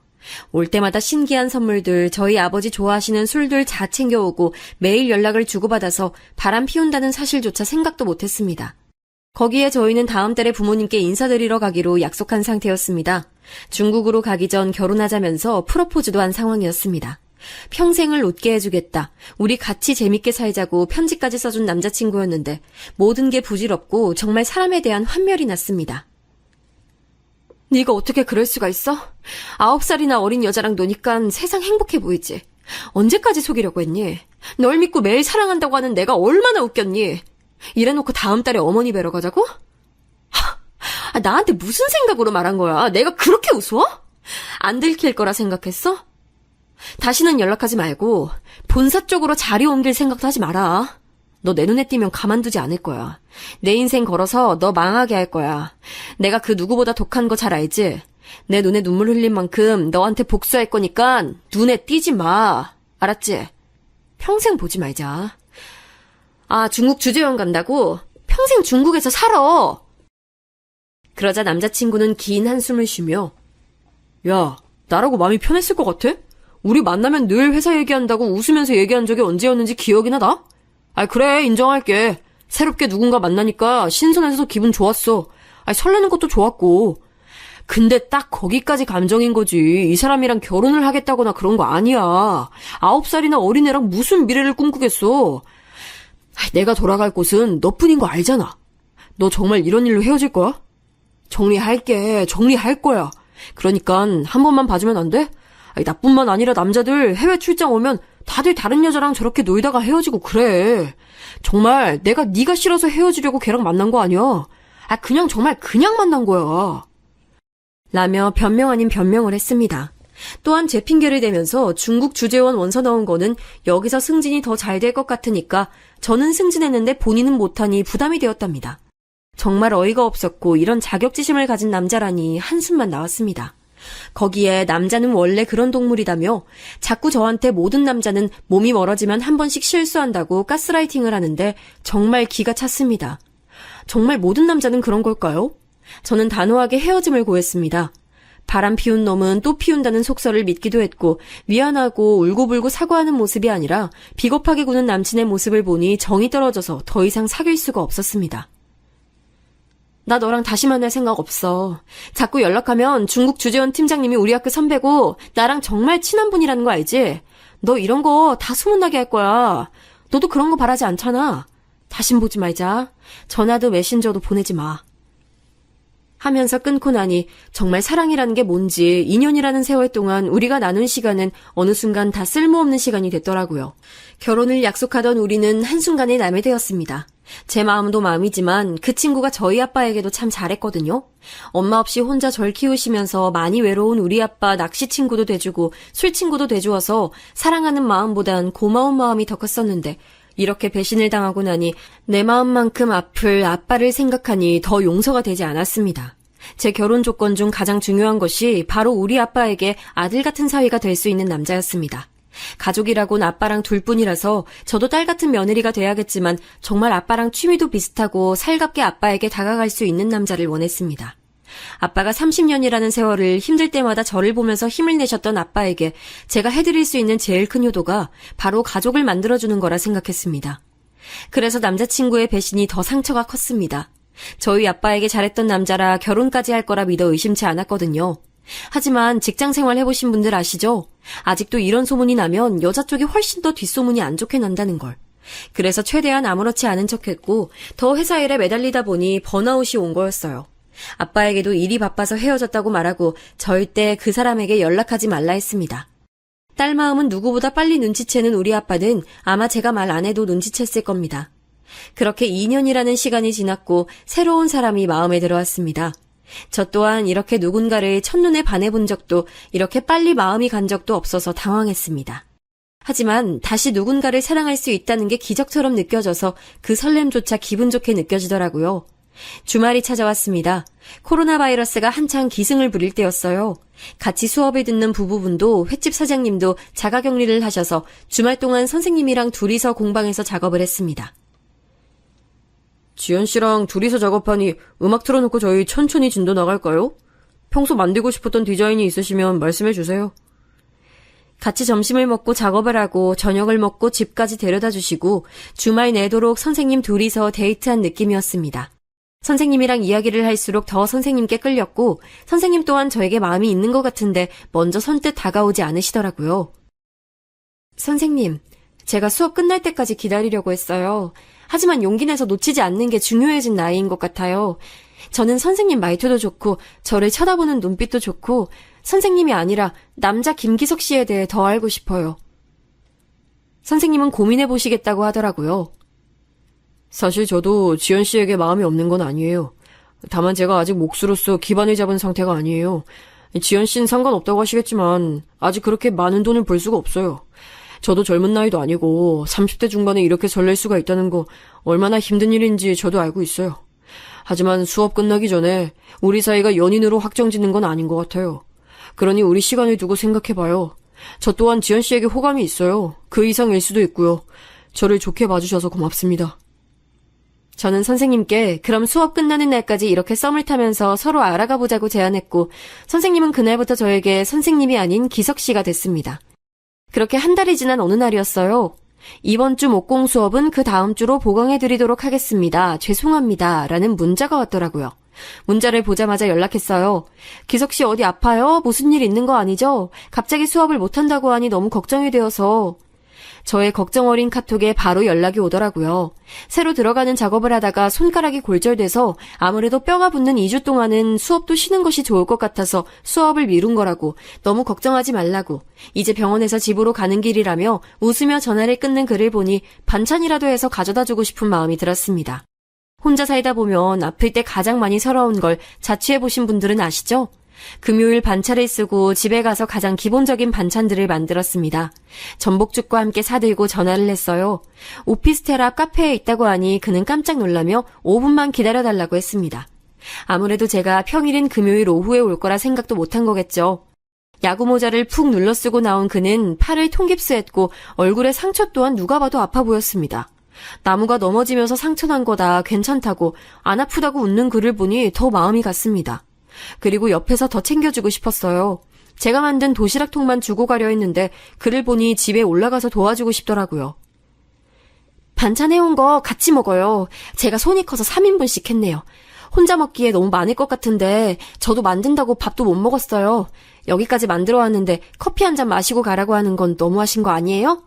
올 때마다 신기한 선물들 저희 아버지 좋아하시는 술들 다 챙겨오고 매일 연락을 주고받아서 바람 피운다는 사실조차 생각도 못했습니다. 거기에 저희는 다음 달에 부모님께 인사드리러 가기로 약속한 상태였습니다. 중국으로 가기 전 결혼하자면서 프로포즈도 한 상황이었습니다. 평생을 웃게 해주겠다. 우리 같이 재밌게 살자고 편지까지 써준 남자친구였는데 모든 게 부질없고 정말 사람에 대한 환멸이 났습니다. 네가 어떻게 그럴 수가 있어? 9살이나 어린 여자랑 노니까 세상 행복해 보이지. 언제까지 속이려고 했니? 널 믿고 매일 사랑한다고 하는 내가 얼마나 웃겼니? 이래놓고 다음 달에 어머니 뵈러 가자고? 나한테 무슨 생각으로 말한 거야? 내가 그렇게 우스워? 안 들킬 거라 생각했어? 다시는 연락하지 말고 본사 쪽으로 자리 옮길 생각도 하지 마라. 너 내 눈에 띄면 가만두지 않을 거야. 내 인생 걸어서 너 망하게 할 거야. 내가 그 누구보다 독한 거 잘 알지? 내 눈에 눈물 흘린 만큼 너한테 복수할 거니까 눈에 띄지 마. 알았지? 평생 보지 말자. 아, 중국 주재원 간다고? 평생 중국에서 살아. 그러자 남자친구는 긴 한숨을 쉬며 야, 나라고 마음이 편했을 것 같아? 우리 만나면 늘 회사 얘기한다고 웃으면서 얘기한 적이 언제였는지 기억이나 나? 아이 그래 인정할게. 새롭게 누군가 만나니까 신선해서 기분 좋았어. 아이 설레는 것도 좋았고. 근데 딱 거기까지 감정인 거지. 이 사람이랑 결혼을 하겠다거나 그런 거 아니야. 9살이나 어린애랑 무슨 미래를 꿈꾸겠어. 아이, 내가 돌아갈 곳은 너뿐인 거 알잖아. 너 정말 이런 일로 헤어질 거야? 정리할게. 정리할 거야. 그러니까 한 번만 봐주면 안 돼? 아니, 나뿐만 아니라 남자들 해외 출장 오면 다들 다른 여자랑 저렇게 놀다가 헤어지고 그래. 정말 내가 네가 싫어서 헤어지려고 걔랑 만난 거 아니야. 아 그냥 정말 그냥 만난 거야. 라며 변명 아닌 변명을 했습니다. 또한 제 핑계를 대면서 중국 주재원 원서 넣은 거는 여기서 승진이 더 잘 될 것 같으니까 저는 승진했는데 본인은 못하니 부담이 되었답니다. 정말 어이가 없었고 이런 자격지심을 가진 남자라니 한숨만 나왔습니다. 거기에 남자는 원래 그런 동물이다며 자꾸 저한테 모든 남자는 몸이 멀어지면 한 번씩 실수한다고 가스라이팅을 하는데 정말 기가 찼습니다. 정말 모든 남자는 그런 걸까요? 저는 단호하게 헤어짐을 고했습니다. 바람 피운 놈은 또 피운다는 속설을 믿기도 했고 미안하고 울고불고 사과하는 모습이 아니라 비겁하게 구는 남친의 모습을 보니 정이 떨어져서 더 이상 사귈 수가 없었습니다. 나 너랑 다시 만날 생각 없어. 자꾸 연락하면 중국 주재원 팀장님이 우리 학교 선배고 나랑 정말 친한 분이라는 거 알지? 너 이런 거 다 소문나게 할 거야. 너도 그런 거 바라지 않잖아. 다신 보지 말자. 전화도 메신저도 보내지 마. 하면서 끊고 나니 정말 사랑이라는 게 뭔지 2년이라는 세월 동안 우리가 나눈 시간은 어느 순간 다 쓸모없는 시간이 됐더라고요. 결혼을 약속하던 우리는 한순간에 남이 되었습니다. 제 마음도 마음이지만 그 친구가 저희 아빠에게도 참 잘했거든요. 엄마 없이 혼자 절 키우시면서 많이 외로운 우리 아빠 낚시 친구도 돼주고 술 친구도 돼주어서 사랑하는 마음보단 고마운 마음이 더 컸었는데 이렇게 배신을 당하고 나니 내 마음만큼 아플 아빠를 생각하니 더 용서가 되지 않았습니다. 제 결혼 조건 중 가장 중요한 것이 바로 우리 아빠에게 아들 같은 사위가 될 수 있는 남자였습니다. 가족이라곤 아빠랑 둘뿐이라서 저도 딸 같은 며느리가 돼야겠지만 정말 아빠랑 취미도 비슷하고 살갑게 아빠에게 다가갈 수 있는 남자를 원했습니다. 아빠가 30년이라는 세월을 힘들 때마다 저를 보면서 힘을 내셨던 아빠에게 제가 해드릴 수 있는 제일 큰 효도가 바로 가족을 만들어주는 거라 생각했습니다. 그래서 남자친구의 배신이 더 상처가 컸습니다. 저희 아빠에게 잘했던 남자라 결혼까지 할 거라 믿어 의심치 않았거든요. 하지만 직장생활 해보신 분들 아시죠? 아직도 이런 소문이 나면 여자 쪽이 훨씬 더 뒷소문이 안 좋게 난다는 걸. 그래서 최대한 아무렇지 않은 척했고 더 회사 일에 매달리다 보니 번아웃이 온 거였어요. 아빠에게도 일이 바빠서 헤어졌다고 말하고 절대 그 사람에게 연락하지 말라 했습니다. 딸 마음은 누구보다 빨리 눈치채는 우리 아빠는 아마 제가 말 안 해도 눈치챘을 겁니다. 그렇게 2년이라는 시간이 지났고 새로운 사람이 마음에 들어왔습니다. 저 또한 이렇게 누군가를 첫눈에 반해본 적도 이렇게 빨리 마음이 간 적도 없어서 당황했습니다. 하지만 다시 누군가를 사랑할 수 있다는 게 기적처럼 느껴져서 그 설렘조차 기분 좋게 느껴지더라고요. 주말이 찾아왔습니다. 코로나 바이러스가 한창 기승을 부릴 때였어요. 같이 수업을 듣는 부부분도 횟집 사장님도 자가격리를 하셔서 주말 동안 선생님이랑 둘이서 공방에서 작업을 했습니다. 지연 씨랑 둘이서 작업하니 음악 틀어놓고 저희 천천히 진도 나갈까요? 평소 만들고 싶었던 디자인이 있으시면 말씀해 주세요. 같이 점심을 먹고 작업을 하고 저녁을 먹고 집까지 데려다 주시고 주말 내도록 선생님 둘이서 데이트한 느낌이었습니다. 선생님이랑 이야기를 할수록 더 선생님께 끌렸고 선생님 또한 저에게 마음이 있는 것 같은데 먼저 선뜻 다가오지 않으시더라고요. 선생님, 제가 수업 끝날 때까지 기다리려고 했어요. 하지만 용기 내서 놓치지 않는 게 중요해진 나이인 것 같아요. 저는 선생님 말투도 좋고 저를 쳐다보는 눈빛도 좋고 선생님이 아니라 남자 김기석 씨에 대해 더 알고 싶어요. 선생님은 고민해 보시겠다고 하더라고요. 사실 저도 지연 씨에게 마음이 없는 건 아니에요. 다만 제가 아직 몫으로서 기반을 잡은 상태가 아니에요. 지연 씨는 상관없다고 하시겠지만 아직 그렇게 많은 돈을 벌 수가 없어요. 저도 젊은 나이도 아니고 30대 중반에 이렇게 설렐 수가 있다는 거 얼마나 힘든 일인지 저도 알고 있어요. 하지만 수업 끝나기 전에 우리 사이가 연인으로 확정짓는 건 아닌 것 같아요. 그러니 우리 시간을 두고 생각해봐요. 저 또한 지연 씨에게 호감이 있어요. 그 이상일 수도 있고요. 저를 좋게 봐주셔서 고맙습니다. 저는 선생님께 그럼 수업 끝나는 날까지 이렇게 썸을 타면서 서로 알아가 보자고 제안했고 선생님은 그날부터 저에게 선생님이 아닌 기석 씨가 됐습니다. 그렇게 한 달이 지난 어느 날이었어요. 이번 주 목공 수업은 그 다음 주로 보강해드리도록 하겠습니다. 죄송합니다. 라는 문자가 왔더라고요. 문자를 보자마자 연락했어요. 기석 씨 어디 아파요? 무슨 일 있는 거 아니죠? 갑자기 수업을 못한다고 하니 너무 걱정이 되어서. 저의 걱정 어린 카톡에 바로 연락이 오더라고요. 새로 들어가는 작업을 하다가 손가락이 골절돼서 아무래도 뼈가 붙는 2주 동안은 수업도 쉬는 것이 좋을 것 같아서 수업을 미룬 거라고, 너무 걱정하지 말라고, 이제 병원에서 집으로 가는 길이라며 웃으며 전화를 끊는 글을 보니 반찬이라도 해서 가져다주고 싶은 마음이 들었습니다. 혼자 살다 보면 아플 때 가장 많이 서러운 걸 자취해보신 분들은 아시죠? 금요일 반차를 쓰고 집에 가서 가장 기본적인 반찬들을 만들었습니다. 전복죽과 함께 사들고 전화를 했어요. 오피스텔 앞 카페에 있다고 하니 그는 깜짝 놀라며 5분만 기다려달라고 했습니다. 아무래도 제가 평일인 금요일 오후에 올 거라 생각도 못한 거겠죠. 야구 모자를 푹 눌러 쓰고 나온 그는 팔을 통깁스했고 얼굴에 상처 또한 누가 봐도 아파 보였습니다. 나무가 넘어지면서 상처난 거다 괜찮다고 안 아프다고 웃는 그를 보니 더 마음이 갔습니다. 그리고 옆에서 더 챙겨주고 싶었어요. 제가 만든 도시락통만 주고 가려 했는데 그를 보니 집에 올라가서 도와주고 싶더라고요. 반찬 해온 거 같이 먹어요. 제가 손이 커서 3인분씩 했네요. 혼자 먹기에 너무 많을 것 같은데 저도 만든다고 밥도 못 먹었어요. 여기까지 만들어 왔는데 커피 한 잔 마시고 가라고 하는 건 너무하신 거 아니에요?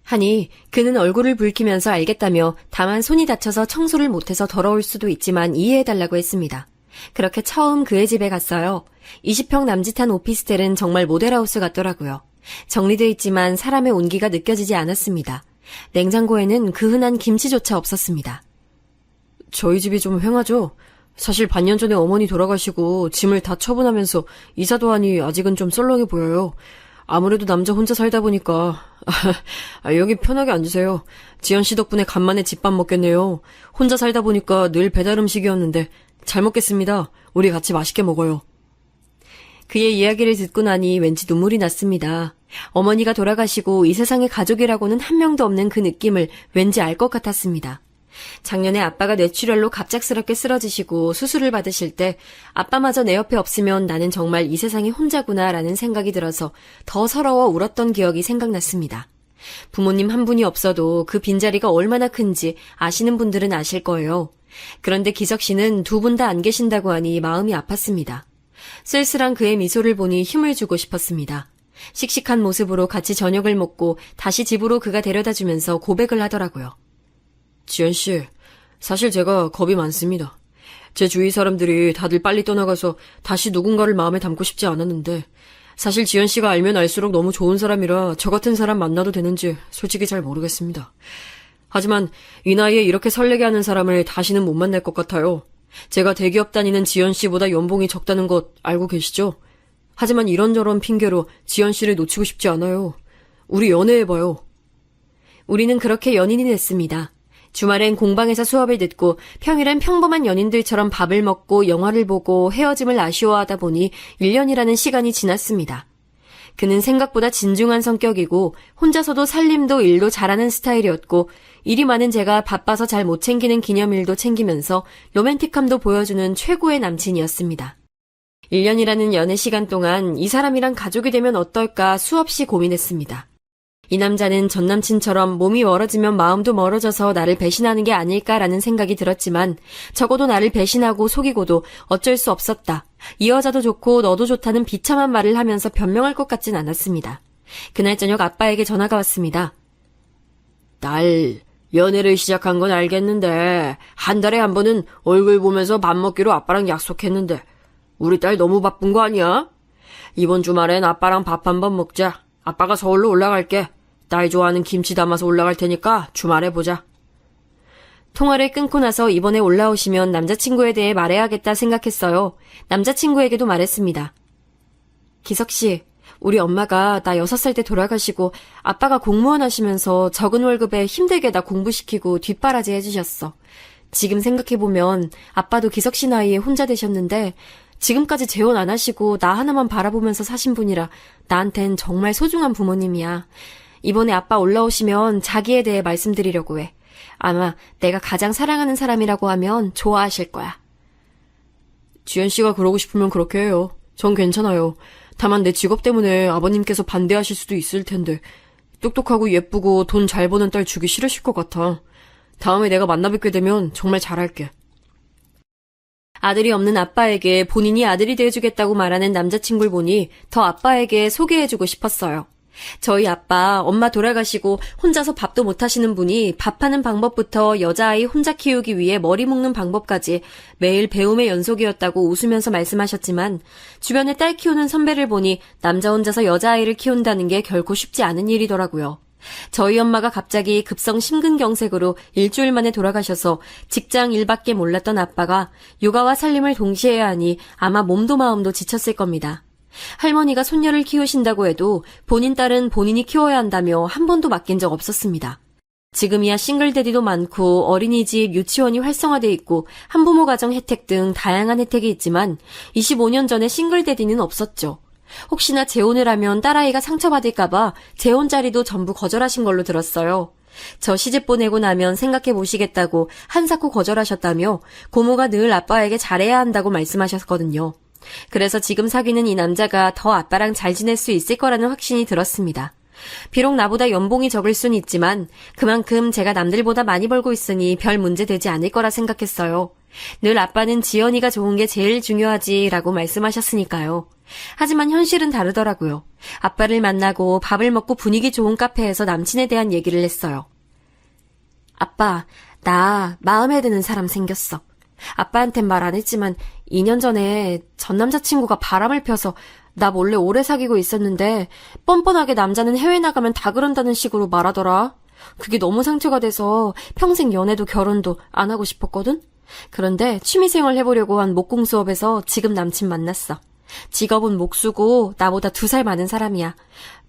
하니 그는 얼굴을 붉히면서 알겠다며 다만 손이 다쳐서 청소를 못해서 더러울 수도 있지만 이해해달라고 했습니다. 그렇게 처음 그의 집에 갔어요. 20평 남짓한 오피스텔은 정말 모델하우스 같더라고요. 정리돼 있지만 사람의 온기가 느껴지지 않았습니다. 냉장고에는 그 흔한 김치조차 없었습니다. 저희 집이 좀 휑하죠? 사실 반년 전에 어머니 돌아가시고 짐을 다 처분하면서 이사도 하니 아직은 좀 썰렁해 보여요. 아무래도 남자 혼자 살다 보니까 여기 편하게 앉으세요. 지연 씨 덕분에 간만에 집밥 먹겠네요. 혼자 살다 보니까 늘 배달 음식이었는데 잘 먹겠습니다. 우리 같이 맛있게 먹어요. 그의 이야기를 듣고 나니 왠지 눈물이 났습니다. 어머니가 돌아가시고 이 세상에 가족이라고는 한 명도 없는 그 느낌을 왠지 알 것 같았습니다. 작년에 아빠가 뇌출혈로 갑작스럽게 쓰러지시고 수술을 받으실 때 아빠마저 내 옆에 없으면 나는 정말 이 세상에 혼자구나라는 생각이 들어서 더 서러워 울었던 기억이 생각났습니다. 부모님 한 분이 없어도 그 빈자리가 얼마나 큰지 아시는 분들은 아실 거예요. 그런데 기석 씨는 두 분 다 안 계신다고 하니 마음이 아팠습니다. 쓸쓸한 그의 미소를 보니 힘을 주고 싶었습니다. 씩씩한 모습으로 같이 저녁을 먹고 다시 집으로 그가 데려다주면서 고백을 하더라고요. 지연 씨, 사실 제가 겁이 많습니다. 제 주위 사람들이 다들 빨리 떠나가서 다시 누군가를 마음에 담고 싶지 않았는데 사실 지연 씨가 알면 알수록 너무 좋은 사람이라 저 같은 사람 만나도 되는지 솔직히 잘 모르겠습니다. 하지만 이 나이에 이렇게 설레게 하는 사람을 다시는 못 만날 것 같아요. 제가 대기업 다니는 지연 씨보다 연봉이 적다는 것 알고 계시죠? 하지만 이런저런 핑계로 지연 씨를 놓치고 싶지 않아요. 우리 연애해봐요. 우리는 그렇게 연인이 됐습니다. 주말엔 공방에서 수업을 듣고 평일엔 평범한 연인들처럼 밥을 먹고 영화를 보고 헤어짐을 아쉬워하다 보니 1년이라는 시간이 지났습니다. 그는 생각보다 진중한 성격이고 혼자서도 살림도 일도 잘하는 스타일이었고 일이 많은 제가 바빠서 잘 못 챙기는 기념일도 챙기면서 로맨틱함도 보여주는 최고의 남친이었습니다. 1년이라는 연애 시간 동안 이 사람이랑 가족이 되면 어떨까 수없이 고민했습니다. 이 남자는 전 남친처럼 몸이 멀어지면 마음도 멀어져서 나를 배신하는 게 아닐까라는 생각이 들었지만 적어도 나를 배신하고 속이고도 어쩔 수 없었다. 이 여자도 좋고 너도 좋다는 비참한 말을 하면서 변명할 것 같진 않았습니다. 그날 저녁 아빠에게 전화가 왔습니다. 딸, 연애를 시작한 건 알겠는데 한 달에 한 번은 얼굴 보면서 밥 먹기로 아빠랑 약속했는데 우리 딸 너무 바쁜 거 아니야? 이번 주말엔 아빠랑 밥 한 번 먹자. 아빠가 서울로 올라갈게. 딸 좋아하는 김치 담아서 올라갈 테니까 주말에 보자. 통화를 끊고 나서 이번에 올라오시면 남자친구에 대해 말해야겠다 생각했어요. 남자친구에게도 말했습니다. 기석 씨, 우리 엄마가 나 6살 때 돌아가시고 아빠가 공무원 하시면서 적은 월급에 힘들게 나 공부시키고 뒷바라지 해주셨어. 지금 생각해보면 아빠도 기석 씨 나이에 혼자 되셨는데 지금까지 재혼 안 하시고 나 하나만 바라보면서 사신 분이라 나한텐 정말 소중한 부모님이야. 이번에 아빠 올라오시면 자기에 대해 말씀드리려고 해. 아마 내가 가장 사랑하는 사람이라고 하면 좋아하실 거야. 지연 씨가 그러고 싶으면 그렇게 해요. 전 괜찮아요. 다만 내 직업 때문에 아버님께서 반대하실 수도 있을 텐데 똑똑하고 예쁘고 돈 잘 버는 딸 주기 싫으실 것 같아. 다음에 내가 만나 뵙게 되면 정말 잘할게. 아들이 없는 아빠에게 본인이 아들이 돼주겠다고 말하는 남자친구를 보니 더 아빠에게 소개해주고 싶었어요. 저희 아빠, 엄마 돌아가시고 혼자서 밥도 못 하시는 분이 밥하는 방법부터 여자아이 혼자 키우기 위해 머리 묶는 방법까지 매일 배움의 연속이었다고 웃으면서 말씀하셨지만 주변에 딸 키우는 선배를 보니 남자 혼자서 여자아이를 키운다는 게 결코 쉽지 않은 일이더라고요. 저희 엄마가 갑자기 급성 심근경색으로 일주일 만에 돌아가셔서 직장 일밖에 몰랐던 아빠가 육아와 살림을 동시에 해야 하니 아마 몸도 마음도 지쳤을 겁니다. 할머니가 손녀를 키우신다고 해도 본인 딸은 본인이 키워야 한다며 한 번도 맡긴 적 없었습니다. 지금이야 싱글데디도 많고 어린이집, 유치원이 활성화돼 있고 한부모 가정 혜택 등 다양한 혜택이 있지만 25년 전에 싱글데디는 없었죠. 혹시나 재혼을 하면 딸아이가 상처받을까봐 재혼 자리도 전부 거절하신 걸로 들었어요. 저 시집 보내고 나면 생각해 보시겠다고 한사코 거절하셨다며 고모가 늘 아빠에게 잘해야 한다고 말씀하셨거든요. 그래서 지금 사귀는 이 남자가 더 아빠랑 잘 지낼 수 있을 거라는 확신이 들었습니다. 비록 나보다 연봉이 적을 순 있지만 그만큼 제가 남들보다 많이 벌고 있으니 별 문제 되지 않을 거라 생각했어요. 늘 아빠는 지연이가 좋은 게 제일 중요하지라고 말씀하셨으니까요. 하지만 현실은 다르더라고요. 아빠를 만나고 밥을 먹고 분위기 좋은 카페에서 남친에 대한 얘기를 했어요. 아빠, 나 마음에 드는 사람 생겼어. 아빠한텐 말 안 했지만 2년 전에 전 남자친구가 바람을 펴서 나 몰래 오래 사귀고 있었는데 뻔뻔하게 남자는 해외 나가면 다 그런다는 식으로 말하더라. 그게 너무 상처가 돼서 평생 연애도 결혼도 안 하고 싶었거든? 그런데 취미생활 해보려고 한 목공 수업에서 지금 남친 만났어. 직업은 목수고 나보다 2살 많은 사람이야.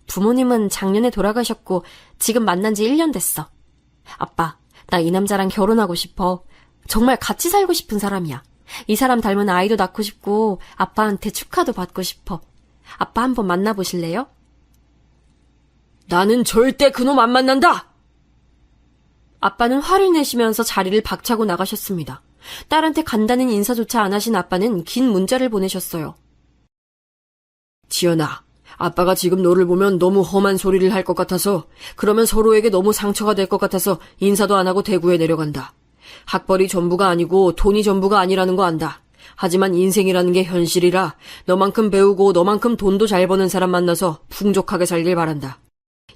부모님은 작년에 돌아가셨고 지금 만난 지 1년 됐어. 아빠, 나 이 남자랑 결혼하고 싶어. 정말 같이 살고 싶은 사람이야. 이 사람 닮은 아이도 낳고 싶고 아빠한테 축하도 받고 싶어. 아빠 한번 만나보실래요? 나는 절대 그놈 안 만난다! 아빠는 화를 내시면서 자리를 박차고 나가셨습니다. 딸한테 간다는 인사조차 안 하신 아빠는 긴 문자를 보내셨어요. 지연아, 아빠가 지금 너를 보면 너무 험한 소리를 할 것 같아서, 그러면 서로에게 너무 상처가 될 것 같아서 인사도 안 하고 대구에 내려간다. 학벌이 전부가 아니고 돈이 전부가 아니라는 거 안다. 하지만 인생이라는 게 현실이라 너만큼 배우고 너만큼 돈도 잘 버는 사람 만나서 풍족하게 살길 바란다.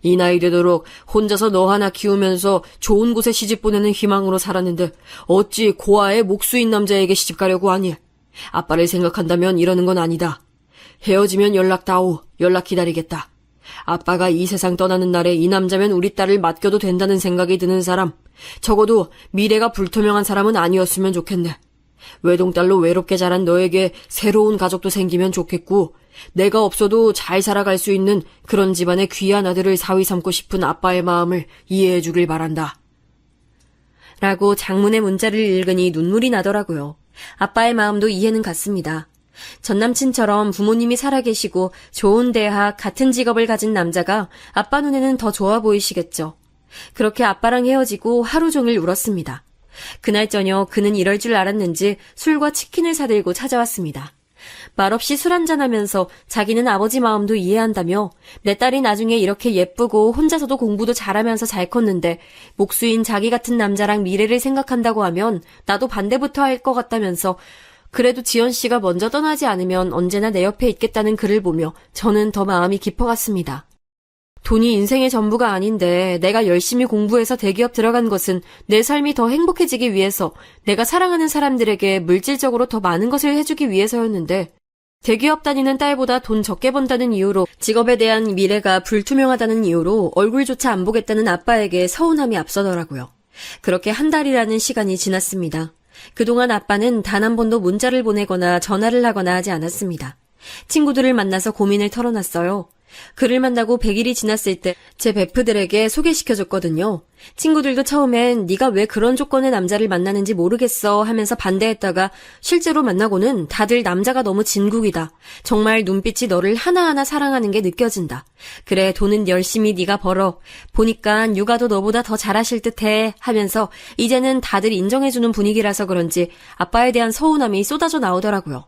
이 나이 되도록 혼자서 너 하나 키우면서 좋은 곳에 시집 보내는 희망으로 살았는데 어찌 고아의 목수인 남자에게 시집 가려고 하니? 아빠를 생각한다면 이러는 건 아니다. 헤어지면 연락다오. 연락 기다리겠다. 아빠가 이 세상 떠나는 날에 이 남자면 우리 딸을 맡겨도 된다는 생각이 드는 사람, 적어도 미래가 불투명한 사람은 아니었으면 좋겠네. 외동딸로 외롭게 자란 너에게 새로운 가족도 생기면 좋겠고, 내가 없어도 잘 살아갈 수 있는 그런 집안의 귀한 아들을 사위 삼고 싶은 아빠의 마음을 이해해 주길 바란다. 라고 장문의 문자를 읽으니 눈물이 나더라고요. 아빠의 마음도 이해는 갔습니다. 전 남친처럼 부모님이 살아계시고 좋은 대학, 같은 직업을 가진 남자가 아빠 눈에는 더 좋아 보이시겠죠. 그렇게 아빠랑 헤어지고 하루 종일 울었습니다. 그날 저녁 그는 이럴 줄 알았는지 술과 치킨을 사들고 찾아왔습니다. 말없이 술 한잔하면서 자기는 아버지 마음도 이해한다며 내 딸이 나중에 이렇게 예쁘고 혼자서도 공부도 잘하면서 잘 컸는데 목수인 자기 같은 남자랑 미래를 생각한다고 하면 나도 반대부터 할 것 같다면서 그래도 지연 씨가 먼저 떠나지 않으면 언제나 내 옆에 있겠다는 글을 보며 저는 더 마음이 깊어갔습니다. 돈이 인생의 전부가 아닌데 내가 열심히 공부해서 대기업 들어간 것은 내 삶이 더 행복해지기 위해서 내가 사랑하는 사람들에게 물질적으로 더 많은 것을 해주기 위해서였는데 대기업 다니는 딸보다 돈 적게 번다는 이유로 직업에 대한 미래가 불투명하다는 이유로 얼굴조차 안 보겠다는 아빠에게 서운함이 앞서더라고요. 그렇게 한 달이라는 시간이 지났습니다. 그동안 아빠는 단 한 번도 문자를 보내거나 전화를 하거나 하지 않았습니다. 친구들을 만나서 고민을 털어놨어요. 그를 만나고 100일이 지났을 때 제 베프들에게 소개시켜줬거든요. 친구들도 처음엔 네가 왜 그런 조건의 남자를 만나는지 모르겠어 하면서 반대했다가 실제로 만나고는 다들 남자가 너무 진국이다. 정말 눈빛이 너를 하나하나 사랑하는 게 느껴진다. 그래 돈은 열심히 네가 벌어. 보니까 육아도 너보다 더 잘하실 듯해 하면서 이제는 다들 인정해주는 분위기라서 그런지 아빠에 대한 서운함이 쏟아져 나오더라고요.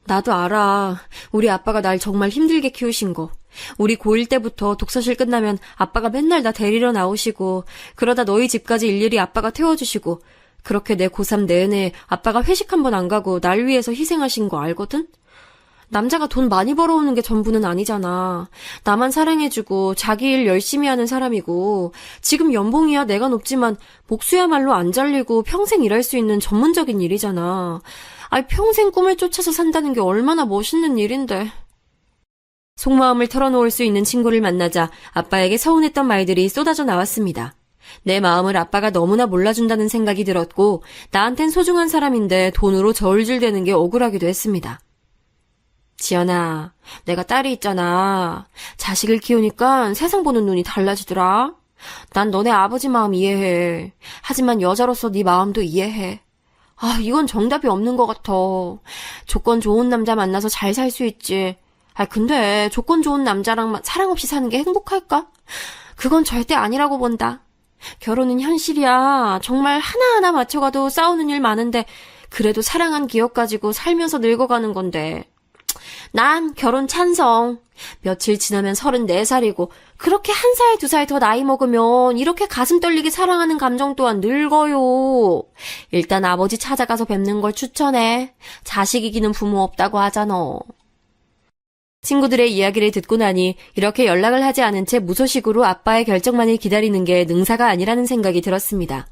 나도 알아. 우리 아빠가 날 정말 힘들게 키우신 거. 우리 고1 때부터 독서실 끝나면 아빠가 맨날 나 데리러 나오시고 그러다 너희 집까지 일일이 아빠가 태워주시고 그렇게 내 고3 내내 아빠가 회식 한 번 안 가고 날 위해서 희생하신 거 알거든? 남자가 돈 많이 벌어오는 게 전부는 아니잖아. 나만 사랑해주고 자기 일 열심히 하는 사람이고 지금 연봉이야 내가 높지만 목수야말로 안 잘리고 평생 일할 수 있는 전문적인 일이잖아. 아이 평생 꿈을 쫓아서 산다는 게 얼마나 멋있는 일인데. 속마음을 털어놓을 수 있는 친구를 만나자 아빠에게 서운했던 말들이 쏟아져 나왔습니다. 내 마음을 아빠가 너무나 몰라준다는 생각이 들었고 나한텐 소중한 사람인데 돈으로 저울질대는 게 억울하기도 했습니다. 지연아, 내가 딸이 있잖아. 자식을 키우니까 세상 보는 눈이 달라지더라. 난 너네 아버지 마음 이해해. 하지만 여자로서 네 마음도 이해해. 아, 이건 정답이 없는 것 같아. 조건 좋은 남자 만나서 잘 살 수 있지. 아, 근데 조건 좋은 남자랑 사랑 없이 사는 게 행복할까? 그건 절대 아니라고 본다. 결혼은 현실이야. 정말 하나하나 맞춰가도 싸우는 일 많은데 그래도 사랑한 기억 가지고 살면서 늙어가는 건데. 난 결혼 찬성. 며칠 지나면 34살이고 그렇게 1살, 2살 더 나이 먹으면 이렇게 가슴 떨리게 사랑하는 감정 또한 늙어요. 일단 아버지 찾아가서 뵙는 걸 추천해. 자식 이기는 부모 없다고 하잖아. 친구들의 이야기를 듣고 나니 이렇게 연락을 하지 않은 채 무소식으로 아빠의 결정만을 기다리는 게 능사가 아니라는 생각이 들었습니다.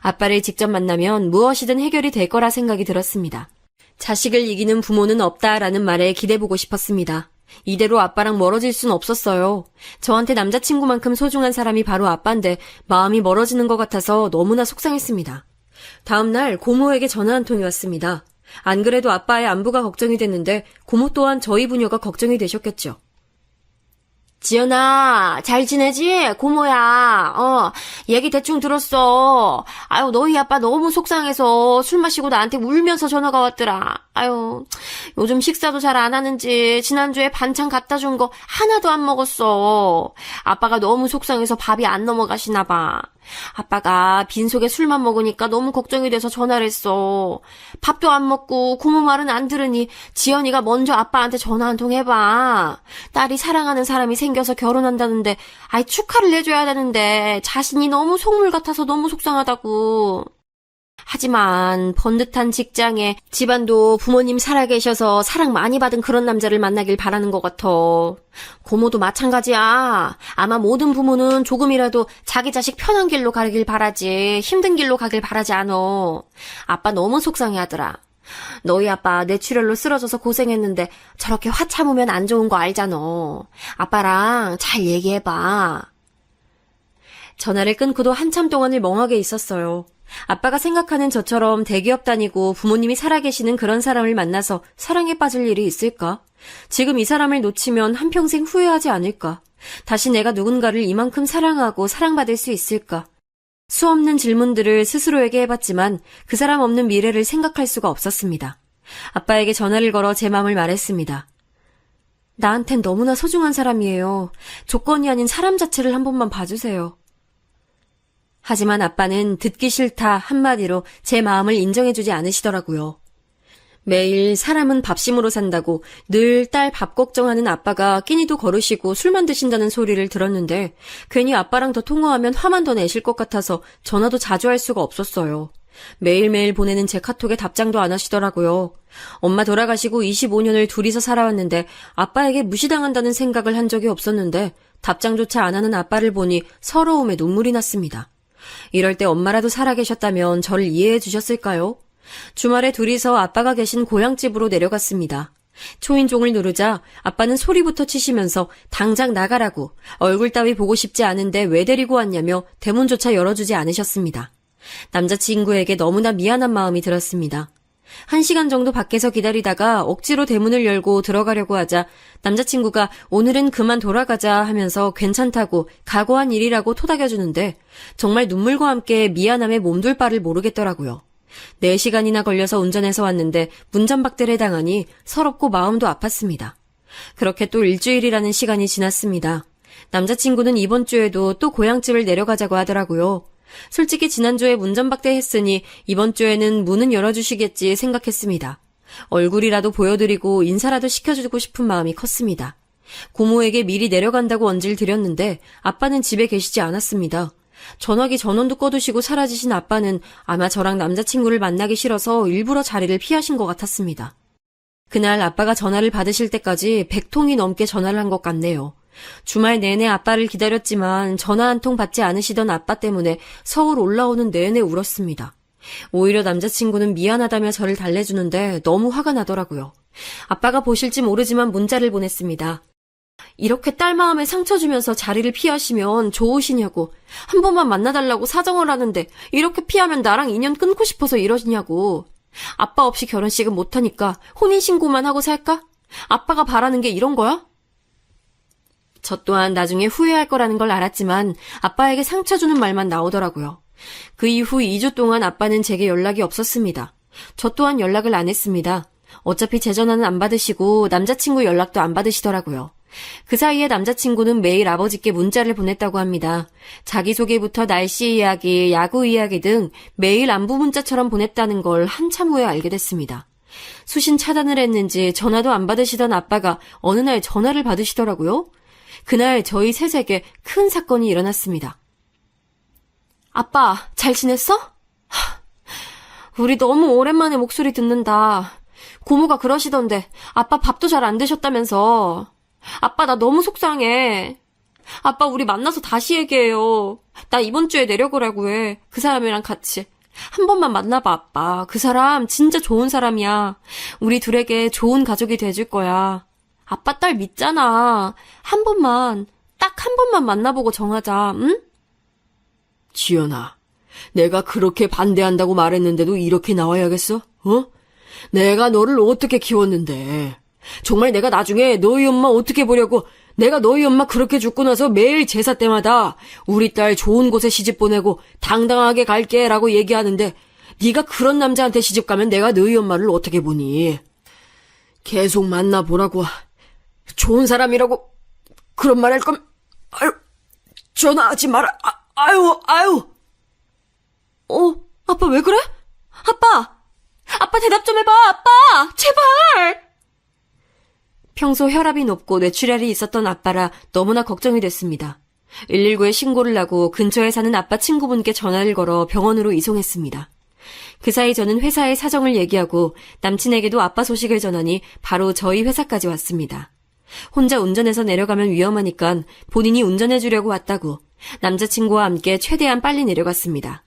아빠를 직접 만나면 무엇이든 해결이 될 거라 생각이 들었습니다. 자식을 이기는 부모는 없다라는 말에 기대보고 싶었습니다. 이대로 아빠랑 멀어질 순 없었어요. 저한테 남자친구만큼 소중한 사람이 바로 아빠인데 마음이 멀어지는 것 같아서 너무나 속상했습니다. 다음 날 고모에게 전화 한 통이 왔습니다. 안 그래도 아빠의 안부가 걱정이 됐는데 고모 또한 저희 부녀가 걱정이 되셨겠죠. 지연아, 잘 지내지? 고모야. 얘기 대충 들었어. 아유, 너희 아빠 너무 속상해서 술 마시고 나한테 울면서 전화가 왔더라. 아유, 요즘 식사도 잘 안 하는지 지난주에 반찬 갖다 준 거 하나도 안 먹었어. 아빠가 너무 속상해서 밥이 안 넘어가시나 봐. 아빠가 빈속에 술만 먹으니까 너무 걱정이 돼서 전화를 했어. 밥도 안 먹고 고모 말은 안 들으니 지연이가 먼저 아빠한테 전화 한 통 해봐. 딸이 사랑하는 사람이 생겨서 결혼한다는데 아이 축하를 해줘야 되는데 자신이 너무 속물 같아서 너무 속상하다고. 하지만 번듯한 직장에 집안도 부모님 살아계셔서 사랑 많이 받은 그런 남자를 만나길 바라는 것 같아. 고모도 마찬가지야. 아마 모든 부모는 조금이라도 자기 자식 편한 길로 가길 바라지 힘든 길로 가길 바라지 않아. 아빠 너무 속상해하더라. 너희 아빠 뇌출혈로 쓰러져서 고생했는데 저렇게 화 참으면 안 좋은 거 알잖아. 아빠랑 잘 얘기해봐. 전화를 끊고도 한참 동안을 멍하게 있었어요. 아빠가 생각하는 저처럼 대기업 다니고 부모님이 살아계시는 그런 사람을 만나서 사랑에 빠질 일이 있을까? 지금 이 사람을 놓치면 한평생 후회하지 않을까? 다시 내가 누군가를 이만큼 사랑하고 사랑받을 수 있을까? 수없는 질문들을 스스로에게 해봤지만 그 사람 없는 미래를 생각할 수가 없었습니다. 아빠에게 전화를 걸어 제 마음을 말했습니다. 나한텐 너무나 소중한 사람이에요. 조건이 아닌 사람 자체를 한 번만 봐주세요. 하지만 아빠는 듣기 싫다 한마디로 제 마음을 인정해주지 않으시더라고요. 매일 사람은 밥심으로 산다고 늘 딸 밥 걱정하는 아빠가 끼니도 거르시고 술만 드신다는 소리를 들었는데 괜히 아빠랑 더 통화하면 화만 더 내실 것 같아서 전화도 자주 할 수가 없었어요. 매일매일 보내는 제 카톡에 답장도 안 하시더라고요. 엄마 돌아가시고 25년을 둘이서 살아왔는데 아빠에게 무시당한다는 생각을 한 적이 없었는데 답장조차 안 하는 아빠를 보니 서러움에 눈물이 났습니다. 이럴 때 엄마라도 살아계셨다면 저를 이해해 주셨을까요? 주말에 둘이서 아빠가 계신 고향집으로 내려갔습니다. 초인종을 누르자 아빠는 소리부터 치시면서 당장 나가라고 얼굴 따위 보고 싶지 않은데 왜 데리고 왔냐며 대문조차 열어주지 않으셨습니다. 남자친구에게 너무나 미안한 마음이 들었습니다. 1시간 정도 밖에서 기다리다가 억지로 대문을 열고 들어가려고 하자 남자친구가 오늘은 그만 돌아가자 하면서 괜찮다고 각오한 일이라고 토닥여주는데 정말 눈물과 함께 미안함에 몸둘 바를 모르겠더라고요. 4시간이나 걸려서 운전해서 왔는데 문전박대를 당하니 서럽고 마음도 아팠습니다. 그렇게 또 일주일이라는 시간이 지났습니다. 남자친구는 이번 주에도 또 고향집을 내려가자고 하더라고요. 솔직히 지난주에 문전박대 했으니 이번 주에는 문은 열어주시겠지 생각했습니다. 얼굴이라도 보여드리고 인사라도 시켜주고 싶은 마음이 컸습니다. 고모에게 미리 내려간다고 언질 드렸는데 아빠는 집에 계시지 않았습니다. 전화기 전원도 꺼두시고 사라지신 아빠는 아마 저랑 남자친구를 만나기 싫어서 일부러 자리를 피하신 것 같았습니다. 그날 아빠가 전화를 받으실 때까지 100통이 넘게 전화를 한 것 같네요. 주말 내내 아빠를 기다렸지만 전화 한 통 받지 않으시던 아빠 때문에 서울 올라오는 내내 울었습니다. 오히려 남자친구는 미안하다며 저를 달래주는데 너무 화가 나더라고요. 아빠가 보실지 모르지만 문자를 보냈습니다. 이렇게 딸 마음에 상처 주면서 자리를 피하시면 좋으시냐고. 한 번만 만나달라고 사정을 하는데 이렇게 피하면 나랑 인연 끊고 싶어서 이러시냐고. 아빠 없이 결혼식은 못하니까 혼인신고만 하고 살까? 아빠가 바라는 게 이런 거야? 저 또한 나중에 후회할 거라는 걸 알았지만 아빠에게 상처 주는 말만 나오더라고요. 그 이후 2주 동안 아빠는 제게 연락이 없었습니다. 저 또한 연락을 안 했습니다. 어차피 제 전화는 안 받으시고 남자친구 연락도 안 받으시더라고요. 그 사이에 남자친구는 매일 아버지께 문자를 보냈다고 합니다. 자기소개부터 날씨 이야기, 야구 이야기 등 매일 안부 문자처럼 보냈다는 걸 한참 후에 알게 됐습니다. 수신 차단을 했는지 전화도 안 받으시던 아빠가 어느 날 전화를 받으시더라고요. 그날 저희 셋에게 큰 사건이 일어났습니다. 아빠, 잘 지냈어? 우리 너무 오랜만에 목소리 듣는다. 고모가 그러시던데 아빠 밥도 잘 안 드셨다면서. 아빠 나 너무 속상해. 아빠 우리 만나서 다시 얘기해요. 나 이번 주에 내려고라고 해. 그 사람이랑 같이. 한 번만 만나봐 아빠. 그 사람 진짜 좋은 사람이야. 우리 둘에게 좋은 가족이 돼줄 거야. 아빠 딸 믿잖아. 한 번만, 딱 한 번만 만나보고 정하자, 응? 지연아, 내가 그렇게 반대한다고 말했는데도 이렇게 나와야겠어? 어? 내가 너를 어떻게 키웠는데. 정말 내가 나중에 너희 엄마 어떻게 보려고. 내가 너희 엄마 그렇게 죽고 나서 매일 제사 때마다 우리 딸 좋은 곳에 시집 보내고 당당하게 갈게 라고 얘기하는데 네가 그런 남자한테 시집 가면 내가 너희 엄마를 어떻게 보니. 계속 만나보라고. 좋은 사람이라고 그런 말 할 거면 아유, 전화하지 마라. 아유. 아빠 왜 그래? 아빠 대답 좀 해봐, 아빠! 제발! 평소 혈압이 높고 뇌출혈이 있었던 아빠라 너무나 걱정이 됐습니다. 119에 신고를 하고 근처에 사는 아빠 친구분께 전화를 걸어 병원으로 이송했습니다. 그 사이 저는 회사의 사정을 얘기하고 남친에게도 아빠 소식을 전하니 바로 저희 회사까지 왔습니다. 혼자 운전해서 내려가면 위험하니까 본인이 운전해주려고 왔다고 남자친구와 함께 최대한 빨리 내려갔습니다.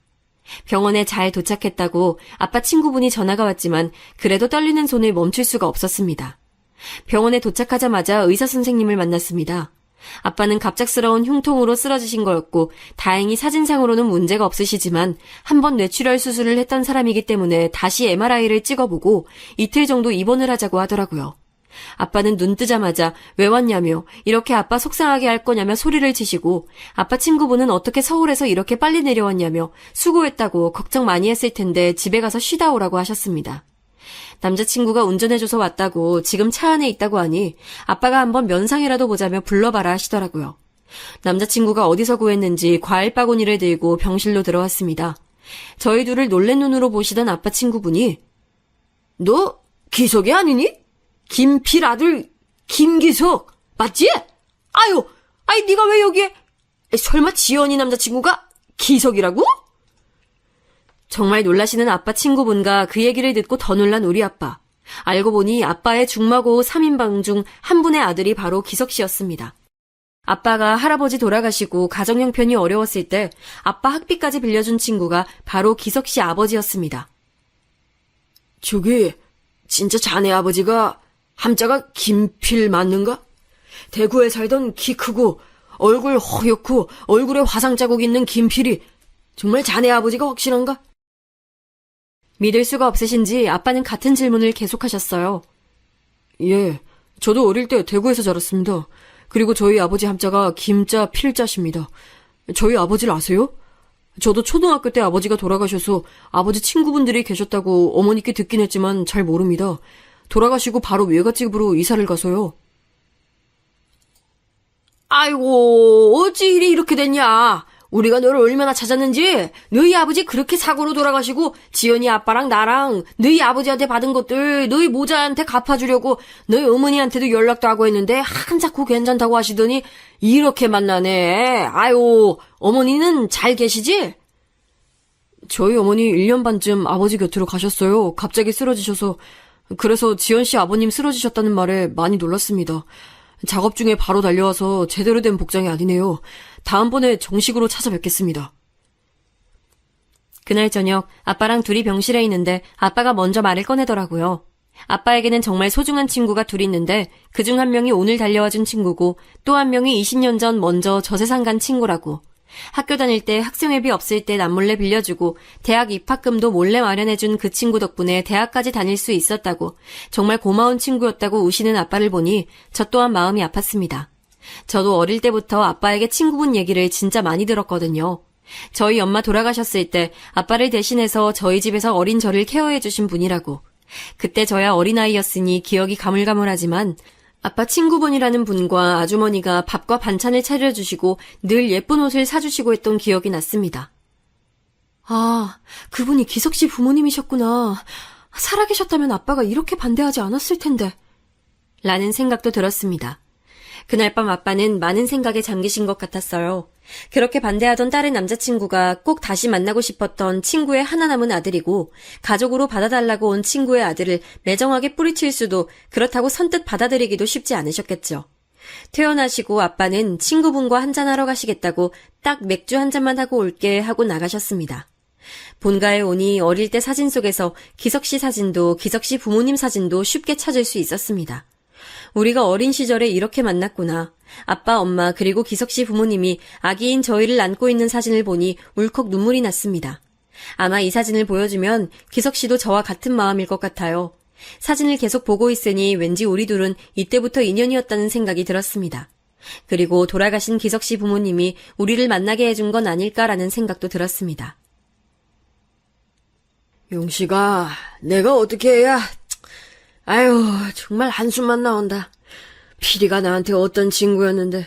병원에 잘 도착했다고 아빠 친구분이 전화가 왔지만 그래도 떨리는 손을 멈출 수가 없었습니다. 병원에 도착하자마자 의사 선생님을 만났습니다. 아빠는 갑작스러운 흉통으로 쓰러지신 거였고 다행히 사진상으로는 문제가 없으시지만 한 번 뇌출혈 수술을 했던 사람이기 때문에 다시 MRI를 찍어보고 이틀 정도 입원을 하자고 하더라고요. 아빠는 눈 뜨자마자 왜 왔냐며 이렇게 아빠 속상하게 할 거냐며 소리를 치시고 아빠 친구분은 어떻게 서울에서 이렇게 빨리 내려왔냐며 수고했다고 걱정 많이 했을 텐데 집에 가서 쉬다 오라고 하셨습니다. 남자친구가 운전해줘서 왔다고 지금 차 안에 있다고 하니 아빠가 한번 면상이라도 보자며 불러봐라 하시더라고요. 남자친구가 어디서 구했는지 과일 바구니를 들고 병실로 들어왔습니다. 저희 둘을 놀란 눈으로 보시던 아빠 친구분이 너 기석이 아니니? 김필 아들 김기석 맞지? 아이 네가 왜 여기에? 설마 지연이 남자친구가 기석이라고? 정말 놀라시는 아빠 친구분과 그 얘기를 듣고 더 놀란 우리 아빠. 알고 보니 아빠의 중마고 3인방 중 한 분의 아들이 바로 기석 씨였습니다. 아빠가 할아버지 돌아가시고 가정 형편이 어려웠을 때 아빠 학비까지 빌려준 친구가 바로 기석 씨 아버지였습니다. 저기 진짜 자네 아버지가 함자가 김필 맞는가? 대구에 살던 키 크고 얼굴 허옇고 얼굴에 화상 자국 있는 김필이 정말 자네 아버지가 확실한가? 믿을 수가 없으신지 아빠는 같은 질문을 계속하셨어요. 예, 저도 어릴 때 대구에서 자랐습니다. 그리고 저희 아버지 함자가 김자 필자십니다. 저희 아버지를 아세요? 저도 초등학교 때 아버지가 돌아가셔서 아버지 친구분들이 계셨다고 어머니께 듣긴 했지만 잘 모릅니다. 돌아가시고 바로 외갓집으로 이사를 가서요. 아이고 어찌 일이 이렇게 됐냐. 우리가 너를 얼마나 찾았는지. 너희 아버지 그렇게 사고로 돌아가시고 지연이 아빠랑 나랑 너희 아버지한테 받은 것들 너희 모자한테 갚아주려고 너희 어머니한테도 연락도 하고 했는데 한자코 괜찮다고 하시더니 이렇게 만나네. 아유 어머니는 잘 계시지? 저희 어머니 1년 반쯤 아버지 곁으로 가셨어요. 갑자기 쓰러지셔서. 그래서 지연 씨 아버님 쓰러지셨다는 말에 많이 놀랐습니다. 작업 중에 바로 달려와서 제대로 된 복장이 아니네요. 다음번에 정식으로 찾아뵙겠습니다. 그날 저녁 아빠랑 둘이 병실에 있는데 아빠가 먼저 말을 꺼내더라고요. 아빠에게는 정말 소중한 친구가 둘 있는데 그중 한 명이 오늘 달려와준 친구고 또 한 명이 20년 전 먼저 저세상 간 친구라고. 학교 다닐 때 학생회비 없을 때 남몰래 빌려주고 대학 입학금도 몰래 마련해준 그 친구 덕분에 대학까지 다닐 수 있었다고 정말 고마운 친구였다고 우시는 아빠를 보니 저 또한 마음이 아팠습니다. 저도 어릴 때부터 아빠에게 친구분 얘기를 진짜 많이 들었거든요. 저희 엄마 돌아가셨을 때 아빠를 대신해서 저희 집에서 어린 저를 케어해주신 분이라고. 그때 저야 어린아이였으니 기억이 가물가물하지만 아빠 친구분이라는 분과 아주머니가 밥과 반찬을 차려주시고 늘 예쁜 옷을 사주시고 했던 기억이 났습니다. 아, 그분이 기석 씨 부모님이셨구나. 살아계셨다면 아빠가 이렇게 반대하지 않았을 텐데. 라는 생각도 들었습니다. 그날 밤 아빠는 많은 생각에 잠기신 것 같았어요. 그렇게 반대하던 딸의 남자친구가 꼭 다시 만나고 싶었던 친구의 하나 남은 아들이고 가족으로 받아달라고 온 친구의 아들을 매정하게 뿌리칠 수도 그렇다고 선뜻 받아들이기도 쉽지 않으셨겠죠. 퇴원하시고 아빠는 친구분과 한잔하러 가시겠다고 딱 맥주 한 잔만 하고 올게 하고 나가셨습니다. 본가에 오니 어릴 때 사진 속에서 기석 씨 사진도 기석 씨 부모님 사진도 쉽게 찾을 수 있었습니다. 우리가 어린 시절에 이렇게 만났구나. 아빠, 엄마, 그리고 기석 씨 부모님이 아기인 저희를 안고 있는 사진을 보니 울컥 눈물이 났습니다. 아마 이 사진을 보여주면 기석 씨도 저와 같은 마음일 것 같아요. 사진을 계속 보고 있으니 왠지 우리 둘은 이때부터 인연이었다는 생각이 들었습니다. 그리고 돌아가신 기석 씨 부모님이 우리를 만나게 해준 건 아닐까라는 생각도 들었습니다. 용씨가 내가 어떻게 해야... 아유, 정말 한숨만 나온다. 피리가 나한테 어떤 친구였는데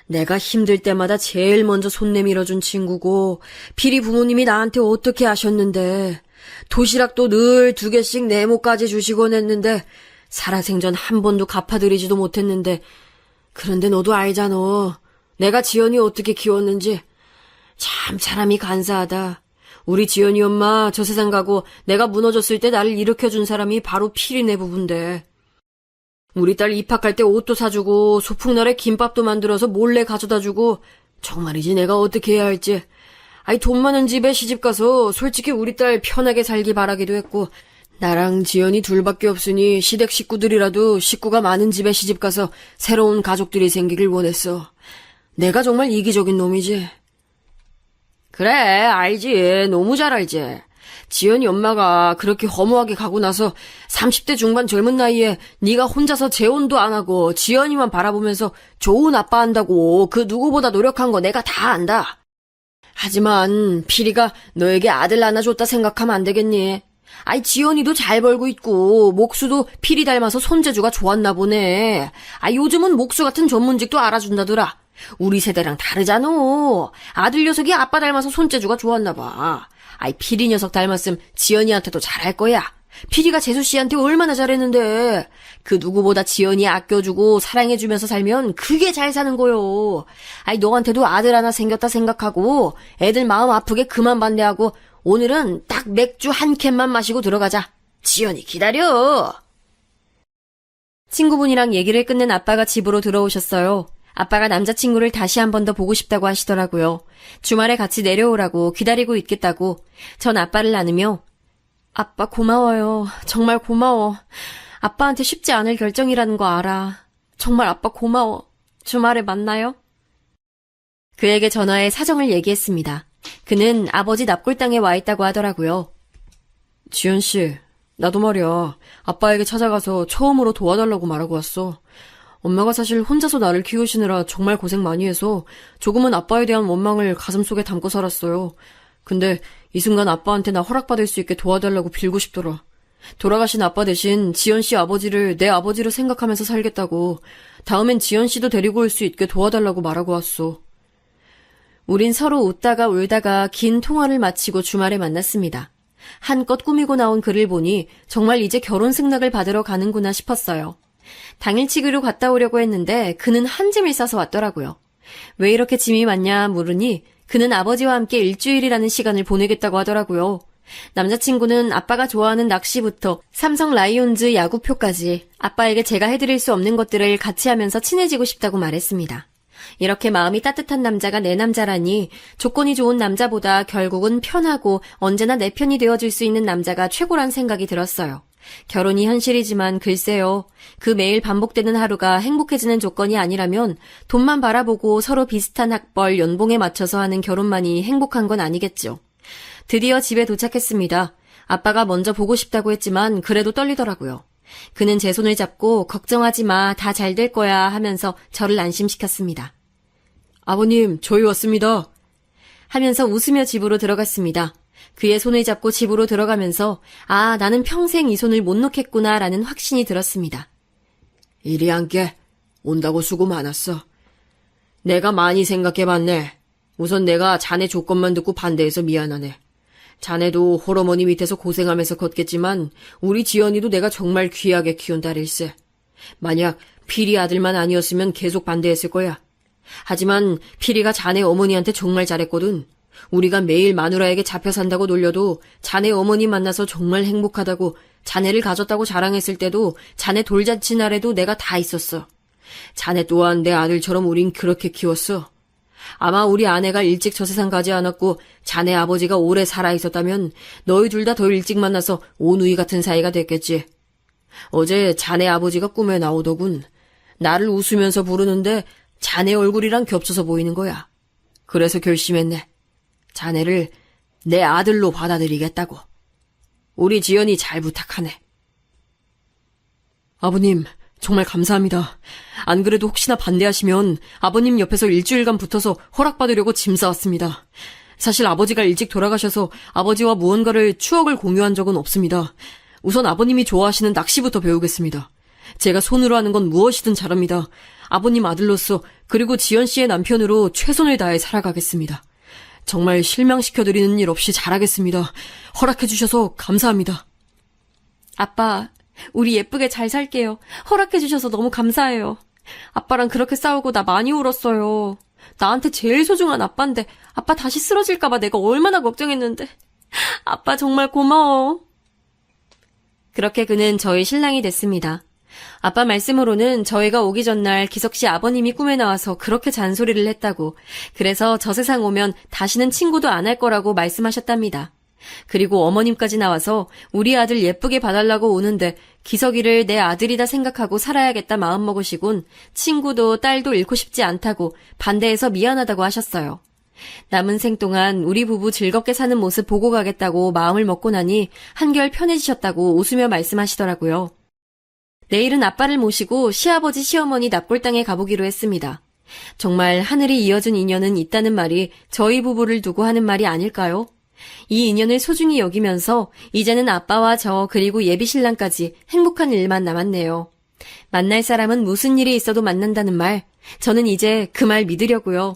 내가 힘들 때마다 제일 먼저 손 내밀어준 친구고 피리 부모님이 나한테 어떻게 하셨는데 도시락도 늘 2개씩 네모까지 주시곤 했는데 살아생전 한 번도 갚아드리지도 못했는데 그런데 너도 알잖아. 내가 지연이 어떻게 키웠는지. 참 사람이 간사하다. 우리 지연이 엄마 저 세상 가고 내가 무너졌을 때 나를 일으켜준 사람이 바로 피리네 부부인데. 우리 딸 입학할 때 옷도 사주고 소풍날에 김밥도 만들어서 몰래 가져다주고 정말이지 내가 어떻게 해야 할지. 아이 돈 많은 집에 시집가서 솔직히 우리 딸 편하게 살기 바라기도 했고 나랑 지연이 둘밖에 없으니 시댁 식구들이라도 식구가 많은 집에 시집가서 새로운 가족들이 생기길 원했어. 내가 정말 이기적인 놈이지. 그래, 알지. 너무 잘 알지. 지연이 엄마가 그렇게 허무하게 가고 나서 30대 중반 젊은 나이에 네가 혼자서 재혼도 안 하고 지연이만 바라보면서 좋은 아빠 한다고 그 누구보다 노력한 거 내가 다 안다. 하지만 피리가 너에게 아들 하나 줬다 생각하면 안 되겠니? 아이 지연이도 잘 벌고 있고 목수도 피리 닮아서 손재주가 좋았나 보네. 아 요즘은 목수 같은 전문직도 알아준다더라. 우리 세대랑 다르잖아. 아들 녀석이 아빠 닮아서 손재주가 좋았나 봐. 아이 피리 녀석 닮았음 지연이한테도 잘할 거야. 피리가 재수 씨한테 얼마나 잘했는데. 그 누구보다 지연이 아껴주고 사랑해주면서 살면 그게 잘 사는 거요. 아이 너한테도 아들 하나 생겼다 생각하고 애들 마음 아프게 그만 반대하고 오늘은 딱 맥주 한 캔만 마시고 들어가자. 지연이 기다려. 친구분이랑 얘기를 끝낸 아빠가 집으로 들어오셨어요. 아빠가 남자친구를 다시 한 번 더 보고 싶다고 하시더라고요. 주말에 같이 내려오라고 기다리고 있겠다고. 전 아빠를 안으며 아빠 고마워요. 정말 고마워. 아빠한테 쉽지 않을 결정이라는 거 알아. 정말 아빠 고마워. 주말에 만나요? 그에게 전화해 사정을 얘기했습니다. 그는 아버지 납골당에 와 있다고 하더라고요. 지연씨, 나도 말이야. 아빠에게 찾아가서 처음으로 도와달라고 말하고 왔어. 엄마가 사실 혼자서 나를 키우시느라 정말 고생 많이 해서 조금은 아빠에 대한 원망을 가슴속에 담고 살았어요. 근데 이 순간 아빠한테 나 허락받을 수 있게 도와달라고 빌고 싶더라. 돌아가신 아빠 대신 지연씨 아버지를 내 아버지로 생각하면서 살겠다고. 다음엔 지연씨도 데리고 올 수 있게 도와달라고 말하고 왔어. 우린 서로 웃다가 울다가 긴 통화를 마치고 주말에 만났습니다. 한껏 꾸미고 나온 그를 보니 정말 이제 결혼 승낙을 받으러 가는구나 싶었어요. 당일치기로 갔다 오려고 했는데 그는 한 짐을 싸서 왔더라고요. 왜 이렇게 짐이 많냐 물으니 그는 아버지와 함께 일주일이라는 시간을 보내겠다고 하더라고요. 남자친구는 아빠가 좋아하는 낚시부터 삼성 라이온즈 야구표까지 아빠에게 제가 해드릴 수 없는 것들을 같이 하면서 친해지고 싶다고 말했습니다. 이렇게 마음이 따뜻한 남자가 내 남자라니 조건이 좋은 남자보다 결국은 편하고 언제나 내 편이 되어줄 수 있는 남자가 최고란 생각이 들었어요. 결혼이 현실이지만 글쎄요. 그 매일 반복되는 하루가 행복해지는 조건이 아니라면 돈만 바라보고 서로 비슷한 학벌, 연봉에 맞춰서 하는 결혼만이 행복한 건 아니겠죠. 드디어 집에 도착했습니다. 아빠가 먼저 보고 싶다고 했지만 그래도 떨리더라고요. 그는 제 손을 잡고 걱정하지 마, 다 잘 될 거야 하면서 저를 안심시켰습니다. 아버님, 저희 왔습니다. 하면서 웃으며 집으로 들어갔습니다. 그의 손을 잡고 집으로 들어가면서 아, 나는 평생 이 손을 못 놓겠구나 라는 확신이 들었습니다. 이리 앉게. 온다고 수고 많았어. 내가 많이 생각해봤네. 우선 내가 자네 조건만 듣고 반대해서 미안하네. 자네도 홀어머니 밑에서 고생하면서 컸겠지만 우리 지연이도 내가 정말 귀하게 키운 딸일세. 만약 필이 아들만 아니었으면 계속 반대했을 거야. 하지만 필이가 자네 어머니한테 정말 잘했거든. 우리가 매일 마누라에게 잡혀 산다고 놀려도 자네 어머니 만나서 정말 행복하다고 자네를 가졌다고 자랑했을 때도 자네 돌잔치 날에도 내가 다 있었어. 자네 또한 내 아들처럼 우린 그렇게 키웠어. 아마 우리 아내가 일찍 저 세상 가지 않았고 자네 아버지가 오래 살아있었다면 너희 둘 다 더 일찍 만나서 오누이 같은 사이가 됐겠지. 어제 자네 아버지가 꿈에 나오더군. 나를 웃으면서 부르는데 자네 얼굴이랑 겹쳐서 보이는 거야. 그래서 결심했네. 자네를 내 아들로 받아들이겠다고. 우리 지연이 잘 부탁하네. 아버님, 정말 감사합니다. 안 그래도 혹시나 반대하시면 아버님 옆에서 일주일간 붙어서 허락받으려고 짐 싸왔습니다. 사실 아버지가 일찍 돌아가셔서 아버지와 무언가를 추억을 공유한 적은 없습니다. 우선 아버님이 좋아하시는 낚시부터 배우겠습니다. 제가 손으로 하는 건 무엇이든 잘합니다. 아버님 아들로서 그리고 지연 씨의 남편으로 최선을 다해 살아가겠습니다. 정말 실망시켜드리는 일 없이 잘하겠습니다. 허락해주셔서 감사합니다. 아빠, 우리 예쁘게 잘 살게요. 허락해주셔서 너무 감사해요. 아빠랑 그렇게 싸우고 나 많이 울었어요. 나한테 제일 소중한 아빠인데 아빠 다시 쓰러질까봐 내가 얼마나 걱정했는데. 아빠 정말 고마워. 그렇게 그는 저희 신랑이 됐습니다. 아빠 말씀으로는 저희가 오기 전날 기석씨 아버님이 꿈에 나와서 그렇게 잔소리를 했다고, 그래서 저 세상 오면 다시는 친구도 안 할 거라고 말씀하셨답니다. 그리고 어머님까지 나와서 우리 아들 예쁘게 봐달라고 오는데 기석이를 내 아들이다 생각하고 살아야겠다 마음먹으시곤 친구도 딸도 잃고 싶지 않다고 반대해서 미안하다고 하셨어요. 남은 생 동안 우리 부부 즐겁게 사는 모습 보고 가겠다고 마음을 먹고 나니 한결 편해지셨다고 웃으며 말씀하시더라고요. 내일은 아빠를 모시고 시아버지 시어머니 납골당에 가보기로 했습니다. 정말 하늘이 이어준 인연은 있다는 말이 저희 부부를 두고 하는 말이 아닐까요? 이 인연을 소중히 여기면서 이제는 아빠와 저 그리고 예비신랑까지 행복한 일만 남았네요. 만날 사람은 무슨 일이 있어도 만난다는 말, 저는 이제 그 말 믿으려고요.